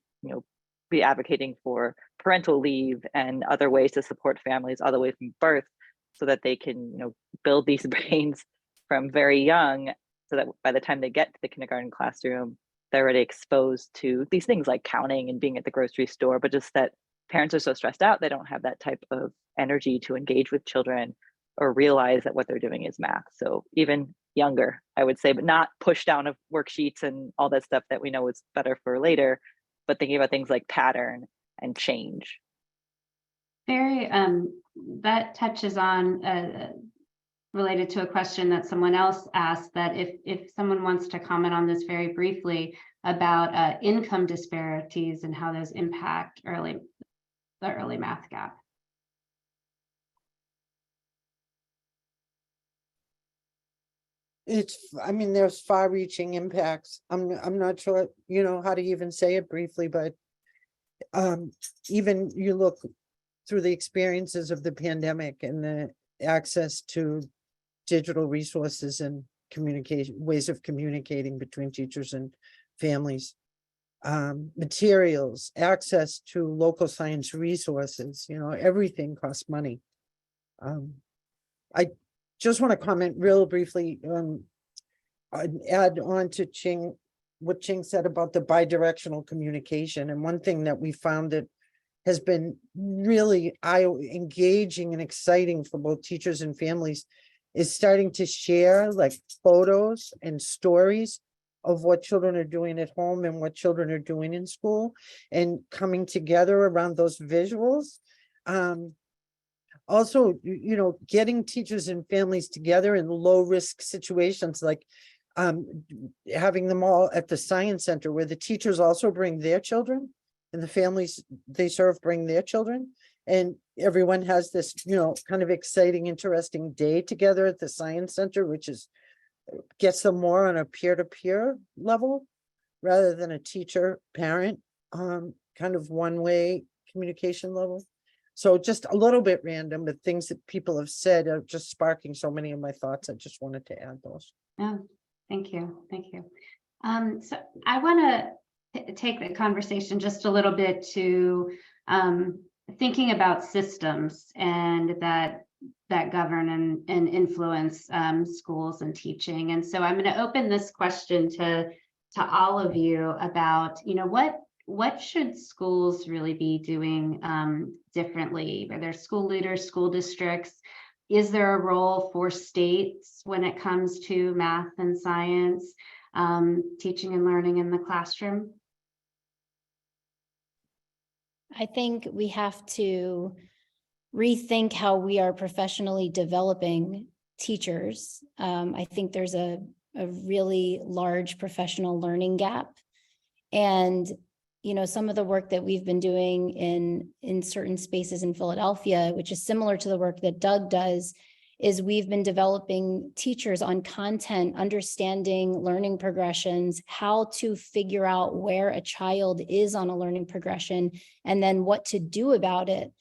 be advocating for parental leave and other ways to support families all the way from birth so that they can, build these brains from very young so that by the time they get to the kindergarten classroom, they're already exposed to these things like counting and being at the grocery store, but just that parents are so stressed out, they don't have that type of energy to engage with children or realize that what they're doing is math. So even younger, I would say, but not push down of worksheets and all that stuff that we know is better for later, but thinking about things like pattern and change. Very, that touches on related to a question that someone else asked, that if someone wants to comment on this very briefly about income disparities and how those impact the early math gap. There's far-reaching impacts. I'm not sure, how to even say it briefly, but even you look through the experiences of the pandemic and the access to digital resources and communication, ways of communicating between teachers and families, materials, access to local science resources, everything costs money. I just want to comment real briefly, add on to what Ching said about the bidirectional communication. And one thing that we found that has been really engaging and exciting for both teachers and families is starting to share like photos and stories of what children are doing at home and what children are doing in school and coming together around those visuals. Also, getting teachers and families together in low risk situations, like having them all at the science center where the teachers also bring their children and the families they serve bring their children. And everyone has this, kind of exciting, interesting day together at the science center, which gets them more on a peer-to-peer level rather than a teacher-parent kind of one-way communication level. So just a little bit random, but things that people have said are just sparking so many of my thoughts. I just wanted to add those. Oh, thank you. Thank you. So I want to take the conversation just a little bit to thinking about systems and that govern and influence schools and teaching. And so I'm going to open this question to all of you about, what should schools really be doing differently? Whether school leaders, school districts, is there a role for states when it comes to math and science, teaching and learning in the classroom? I think we have to rethink how we are professionally developing teachers. I think there's a really large professional learning gap. And some of the work that we've been doing in certain spaces in Philadelphia, which is similar to the work that Doug does, is we've been developing teachers on content, understanding learning progressions, how to figure out where a child is on a learning progression, and then what to do about it.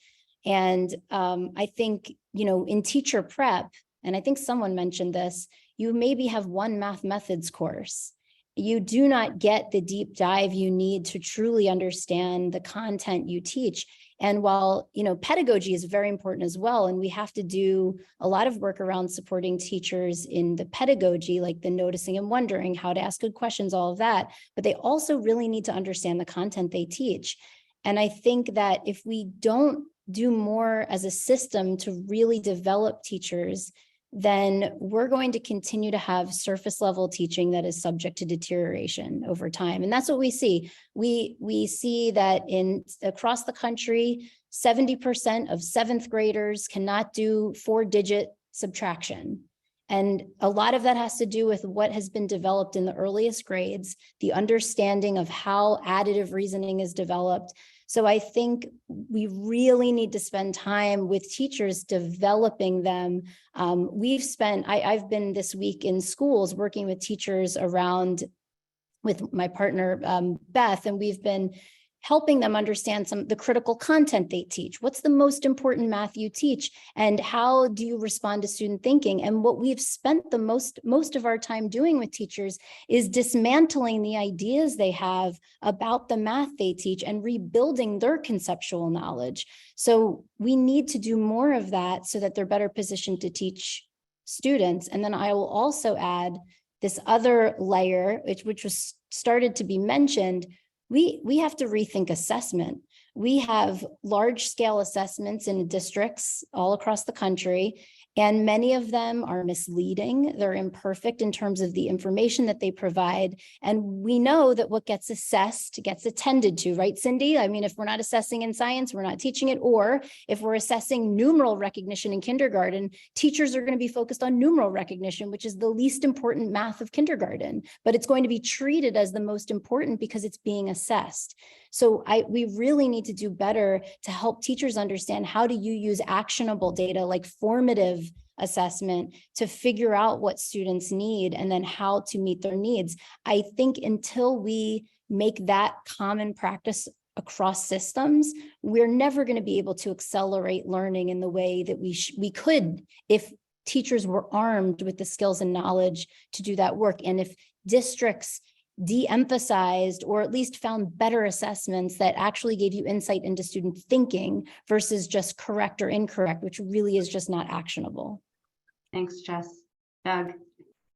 And I think, in teacher prep, and I think someone mentioned this, you maybe have one math methods course. You do not get the deep dive you need to truly understand the content you teach. And while, pedagogy is very important as well, and we have to do a lot of work around supporting teachers in the pedagogy, like the noticing and wondering, how to ask good questions, all of that, but they also really need to understand the content they teach. And I think that if we don't do more as a system to really develop teachers, then we're going to continue to have surface level teaching that is subject to deterioration over time. And that's what we see. We see that across the country, 70% of 7th graders cannot do 4-digit subtraction. And a lot of that has to do with what has been developed in the earliest grades, the understanding of how additive reasoning is developed. So I think we really need to spend time with teachers developing them. I've been this week in schools working with teachers around with my partner, Beth, and we've been helping them understand the critical content they teach. What's the most important math you teach, and how do you respond to student thinking? And what we've spent the most of our time doing with teachers is dismantling the ideas they have about the math they teach and rebuilding their conceptual knowledge. So we need to do more of that so that they're better positioned to teach students. And then I will also add this other layer, which was started to be mentioned. We have to rethink assessment. We have large scale assessments in districts all across the country, and many of them are misleading. They're imperfect in terms of the information that they provide. And we know that what gets assessed gets attended to, right, Cindy? I mean, if we're not assessing in science, we're not teaching it. Or if we're assessing numeral recognition in kindergarten, teachers are going to be focused on numeral recognition, which is the least important math of kindergarten, but it's going to be treated as the most important because it's being assessed. So we really need to do better to help teachers understand, how do you use actionable data like formative assessment to figure out what students need and then how to meet their needs. I think until we make that common practice across systems, we're never going to be able to accelerate learning in the way that we could if teachers were armed with the skills and knowledge to do that work. And if districts de-emphasized or at least found better assessments that actually gave you insight into student thinking versus just correct or incorrect, which really is just not actionable. Thanks, Jess. Doug?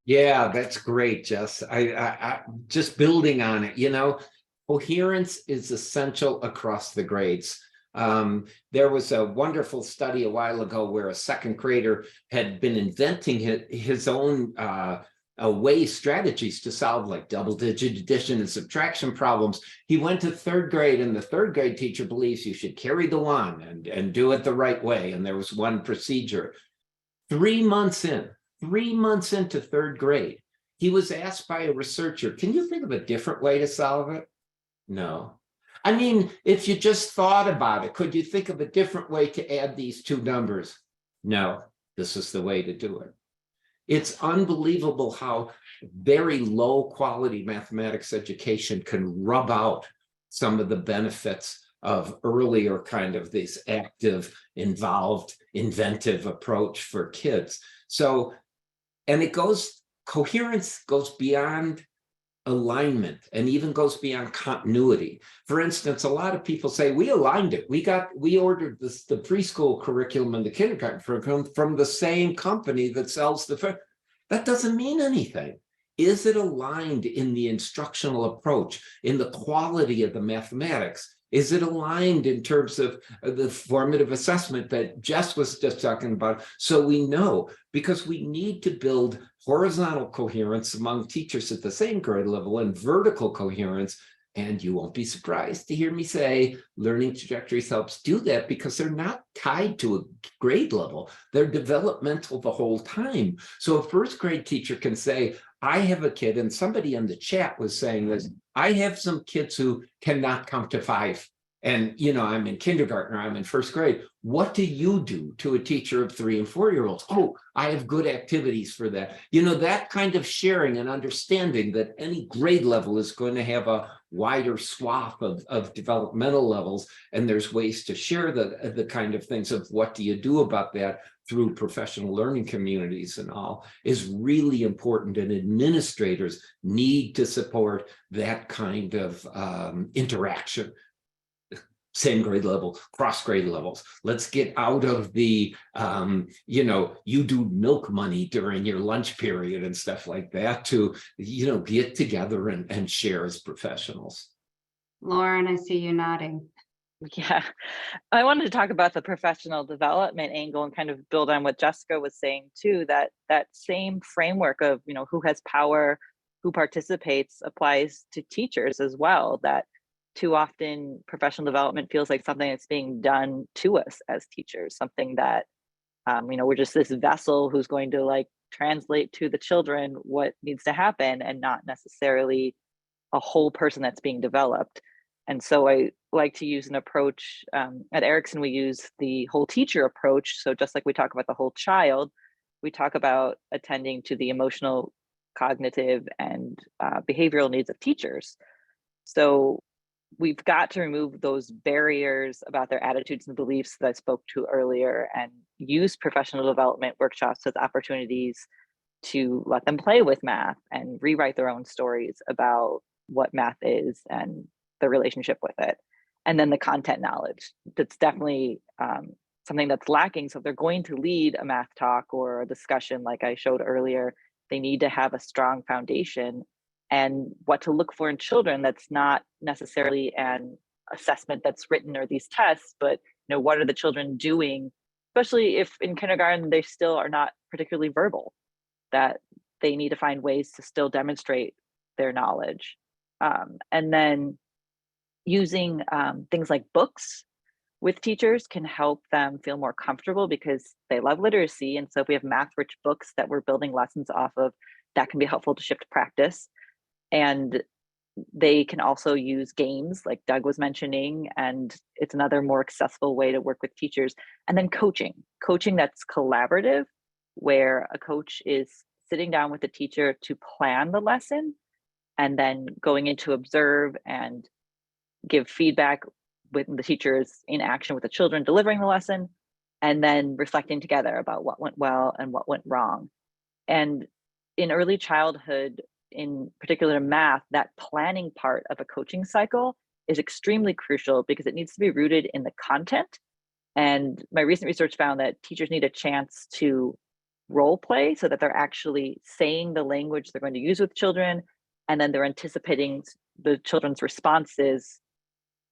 Yeah, that's great, Jess. I just building on it, coherence is essential across the grades. There was a wonderful study a while ago where a 2nd grader had been inventing his own strategies to solve like double-digit addition and subtraction problems. He went to 3rd grade, and the 3rd grade teacher believes you should carry the wand and do it the right way. And there was one procedure. 3 months into 3rd grade, he was asked by a researcher, can you think of a different way to solve it? No. I mean, if you just thought about it, could you think of a different way to add these 2 numbers? No, this is the way to do it. It's unbelievable how very low quality mathematics education can rub out some of the benefits of earlier kind of this active, involved, inventive approach for kids. So, and coherence goes beyond alignment and even goes beyond continuity. For instance, a lot of people say we aligned it. We ordered the preschool curriculum and the kindergarten curriculum from the same company that sells that doesn't mean anything. Is it aligned in the instructional approach, in the quality of the mathematics? Is it aligned in terms of the formative assessment that Jess was just talking about? So we know, because we need to build horizontal coherence among teachers at the same grade level and vertical coherence. And you won't be surprised to hear me say learning trajectories helps do that, because they're not tied to a grade level. They're developmental the whole time. So a 1st grade teacher can say, I have a kid, and somebody in the chat was saying this, I have some kids who cannot count to 5. And, I'm in kindergarten or I'm in 1st grade. What do you do to a teacher of 3 and 4-year-olds? Oh, I have good activities for that. That kind of sharing and understanding that any grade level is going to have a wider swath of developmental levels, and there's ways to share the kind of things of what do you do about that through professional learning communities and all, is really important, and administrators need to support that kind of interaction. Same grade level, cross grade levels. Let's get out of the, you do milk money during your lunch period and stuff like that, to, get together and share as professionals. Lauren, I see you nodding. Yeah, I wanted to talk about the professional development angle and kind of build on what Jessica was saying too, that same framework of, who has power, who participates, applies to teachers as well. That too often professional development feels like something that's being done to us as teachers, something that, we're just this vessel who's going to like translate to the children what needs to happen, and not necessarily a whole person that's being developed. And so I like to use an approach, at Erickson, we use the whole teacher approach. So just like we talk about the whole child, we talk about attending to the emotional, cognitive, and behavioral needs of teachers. So we've got to remove those barriers about their attitudes and beliefs that I spoke to earlier, and use professional development workshops as opportunities to let them play with math and rewrite their own stories about what math is and the relationship with it. And then the content knowledge, that's definitely something that's lacking. So if they're going to lead a math talk or a discussion like I showed earlier, they need to have a strong foundation, and what to look for in children. That's not necessarily an assessment that's written or these tests, but what are the children doing, especially if in kindergarten they still are not particularly verbal, that they need to find ways to still demonstrate their knowledge. And then using things like books with teachers can help them feel more comfortable, because they love literacy. And so if we have math rich books that we're building lessons off of, that can be helpful to shift practice. And they can also use games like Doug was mentioning, and it's another more accessible way to work with teachers. And then coaching that's collaborative, where a coach is sitting down with the teacher to plan the lesson, and then going in to observe and give feedback with the teachers in action with the children delivering the lesson, and then reflecting together about what went well and what went wrong. And in early childhood, in particular math, that planning part of a coaching cycle is extremely crucial, because it needs to be rooted in the content. And my recent research found that teachers need a chance to role play, so that they're actually saying the language they're going to use with children, and then they're anticipating the children's responses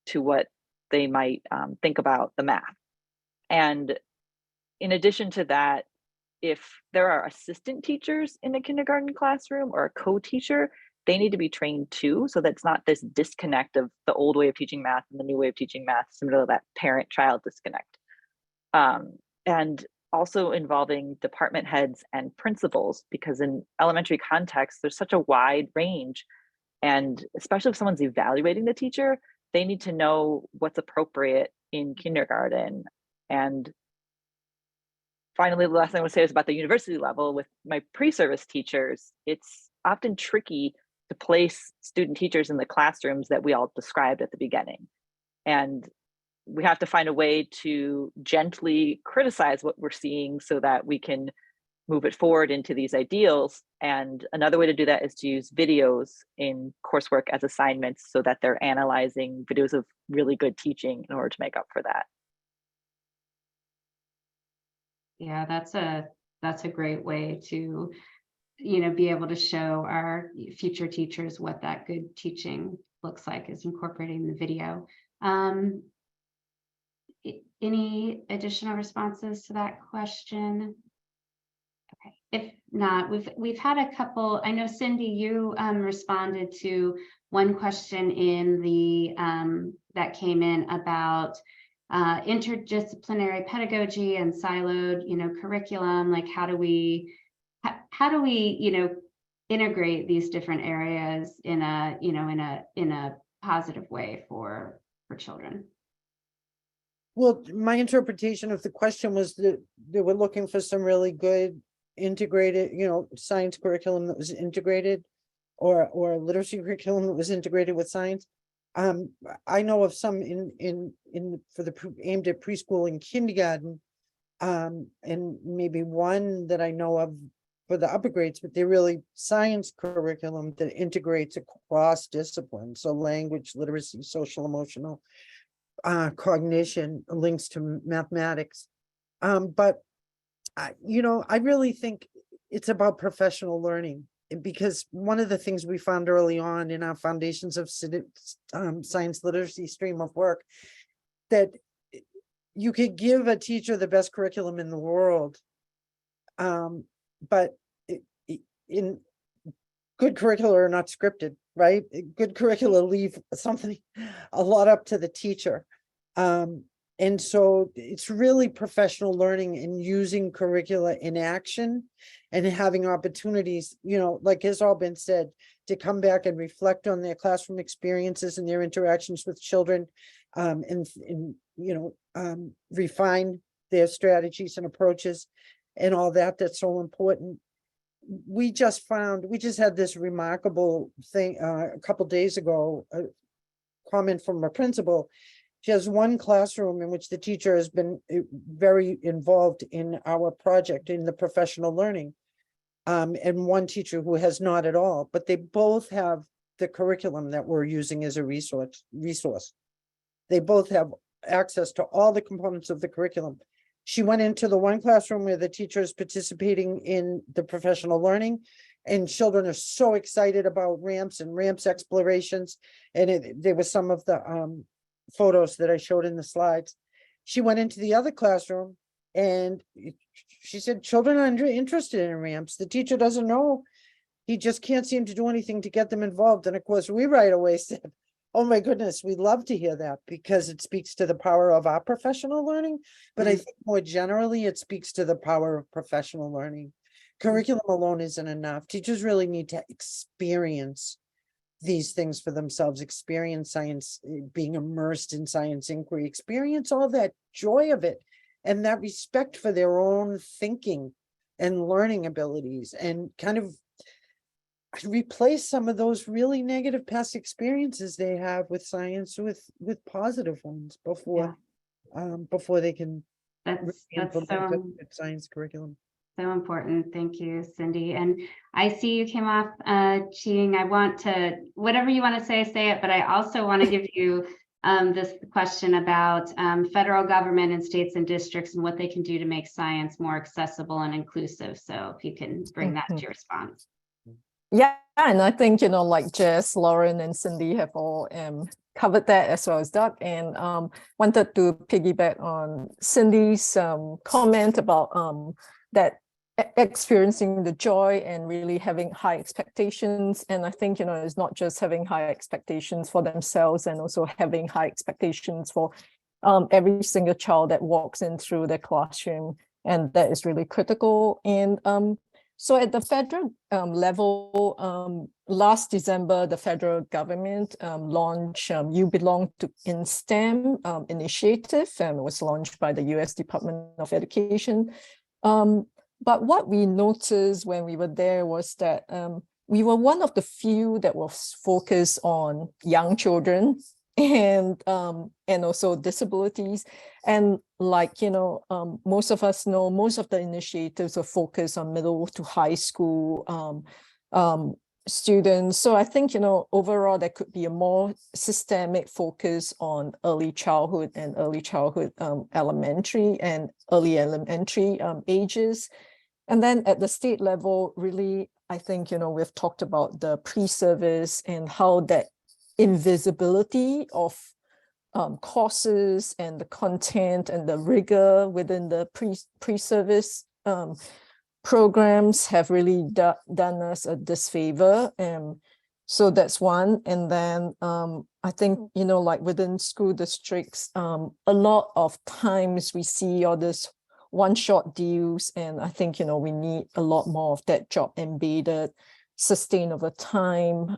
to what they might think about the math. And in addition to that, if there are assistant teachers in a kindergarten classroom or a co-teacher, they need to be trained too, so that's not this disconnect of the old way of teaching math and the new way of teaching math, similar to that parent-child disconnect. And also involving department heads and principals, because in elementary context, there's such a wide range. And especially if someone's evaluating the teacher, they need to know what's appropriate in kindergarten. And finally, the last thing I would say is about the university level. With my pre-service teachers, it's often tricky to place student teachers in the classrooms that we all described at the beginning. And we have to find a way to gently criticize what we're seeing, so that we can move it forward into these ideals. And another way to do that is to use videos in coursework as assignments, so that they're analyzing videos of really good teaching in order to make up for that. Yeah, that's a great way to, be able to show our future teachers what that good teaching looks like, is incorporating the video. Any additional responses to that question? Okay, if not, we've had a couple. I know Cindy, you responded to one question in the that came in about interdisciplinary pedagogy and siloed, curriculum. Like, how do we integrate these different areas in a positive way for children? Well, my interpretation of the question was that they were looking for some really good integrated, science curriculum that was integrated or a literacy curriculum that was integrated with science. I know of some aimed at preschool and kindergarten. And maybe one that I know of for the upper grades, but they're really science curriculum that integrates across disciplines. So language, literacy, social, emotional, cognition, links to mathematics. But I really think it's about professional learning, because one of the things we found early on in our Foundations of Science Literacy stream of work, that you could give a teacher the best curriculum in the world, but in good curricula are not scripted, right? Good curricula leave something a lot up to the teacher. And so it's really professional learning and using curricula in action and having opportunities, like has all been said, to come back and reflect on their classroom experiences and their interactions with children, and refine their strategies and approaches and all that. That's so important. We just had this remarkable thing a couple days ago, a comment from a principal. She has one classroom in which the teacher has been very involved in our project in the professional learning, and one teacher who has not at all, but they both have the curriculum that we're using as a resource. They both have access to all the components of the curriculum. She went into the one classroom where the teacher is participating in the professional learning, and children are so excited about ramps and ramps explorations. And there was some of the photos that I showed in the slides. She went into the other classroom and she said children are interested in ramps. The teacher doesn't know. He just can't seem to do anything to get them involved. And of course, we right away said, oh my goodness, we'd love to hear that, because it speaks to the power of our professional learning. But I think more generally, it speaks to the power of professional learning. Curriculum alone isn't enough. Teachers really need to experience these things for themselves, experience science, being immersed in science inquiry, experience all that joy of it and that respect for their own thinking and learning abilities, and kind of replace some of those really negative past experiences they have with science with positive ones before they can That's implement a so good science curriculum. So important. Thank you, Cindy. And I see you came off, Ching. I want to, whatever you want to say it, but I also want to give you this question about federal government and states and districts and what they can do to make science more accessible and inclusive. So if you can bring that to your response. Yeah, and I think, like Jess, Lauren, and Cindy have all covered that, as well as Doug, and wanted to piggyback on Cindy's comment about that experiencing the joy and really having high expectations. And I think, it's not just having high expectations for themselves, and also having high expectations for every single child that walks in through the classroom. And that is really critical. And so at the federal level, last December, the federal government launched You Belong in STEM initiative, and it was launched by the US Department of Education. But what we noticed when we were there was that we were one of the few that was focused on young children and also disabilities. And most of us know, most of the initiatives are focused on middle to high school students. So I think, overall, there could be a more systemic focus on early childhood and elementary and early elementary ages. And then at the state level, really, I think, we've talked about the pre-service and how that invisibility of courses and the content and the rigor within the pre-service programs have really done us a disfavor. So that's one. And then I think, within school districts, a lot of times we see all this one-shot deals. And I think, we need a lot more of that job embedded, sustained over time,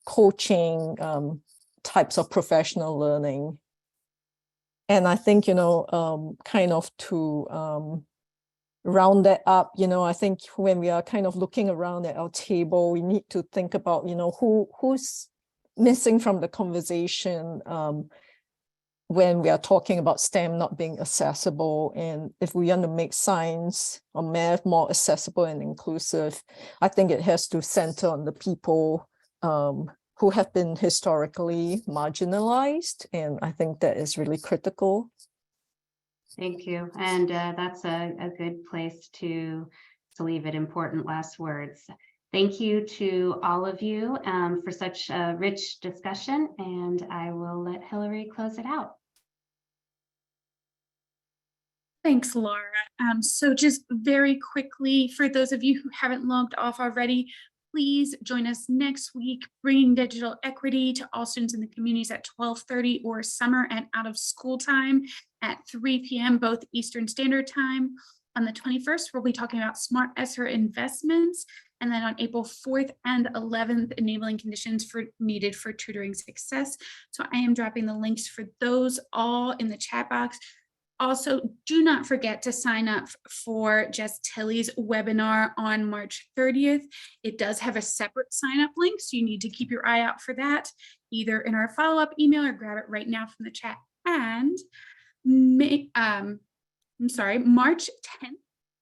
coaching, types of professional learning. And I think, kind of to round that up, I think when we are kind of looking around at our table, we need to think about, who's missing from the conversation when we are talking about STEM not being accessible. And if we want to make science or math more accessible and inclusive, I think it has to center on the people who have been historically marginalized. And I think that is really critical. Thank you. And that's a good place to leave it. Important last words. Thank you to all of you for such a rich discussion, and I will let Hillary close it out. Thanks, Laura. So just very quickly, for those of you who haven't logged off already, please join us next week, bringing digital equity to all students in the communities at 12:30 or summer and out of school time at 3 p.m., both Eastern Standard Time. On the 21st, we'll be talking about smart ESSER investments. And then on April 4th and 11th, enabling conditions needed for tutoring success. So I am dropping the links for those all in the chat box. Also, do not forget to sign up for Jess Tilley's webinar on March 30th. It does have a separate sign up link, so you need to keep your eye out for that, either in our follow-up email or grab it right now from the chat. And March 10th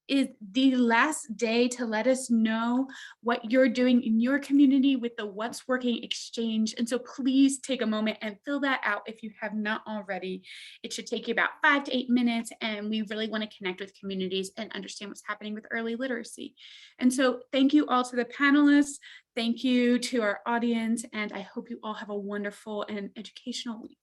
is the last day to let us know what you're doing in your community with the What's Working Exchange. And so please take a moment and fill that out if you have not already. It should take you about 5 to 8 minutes, and we really want to connect with communities and understand what's happening with early literacy. And so thank you all to the panelists. Thank you to our audience, and I hope you all have a wonderful and educational week.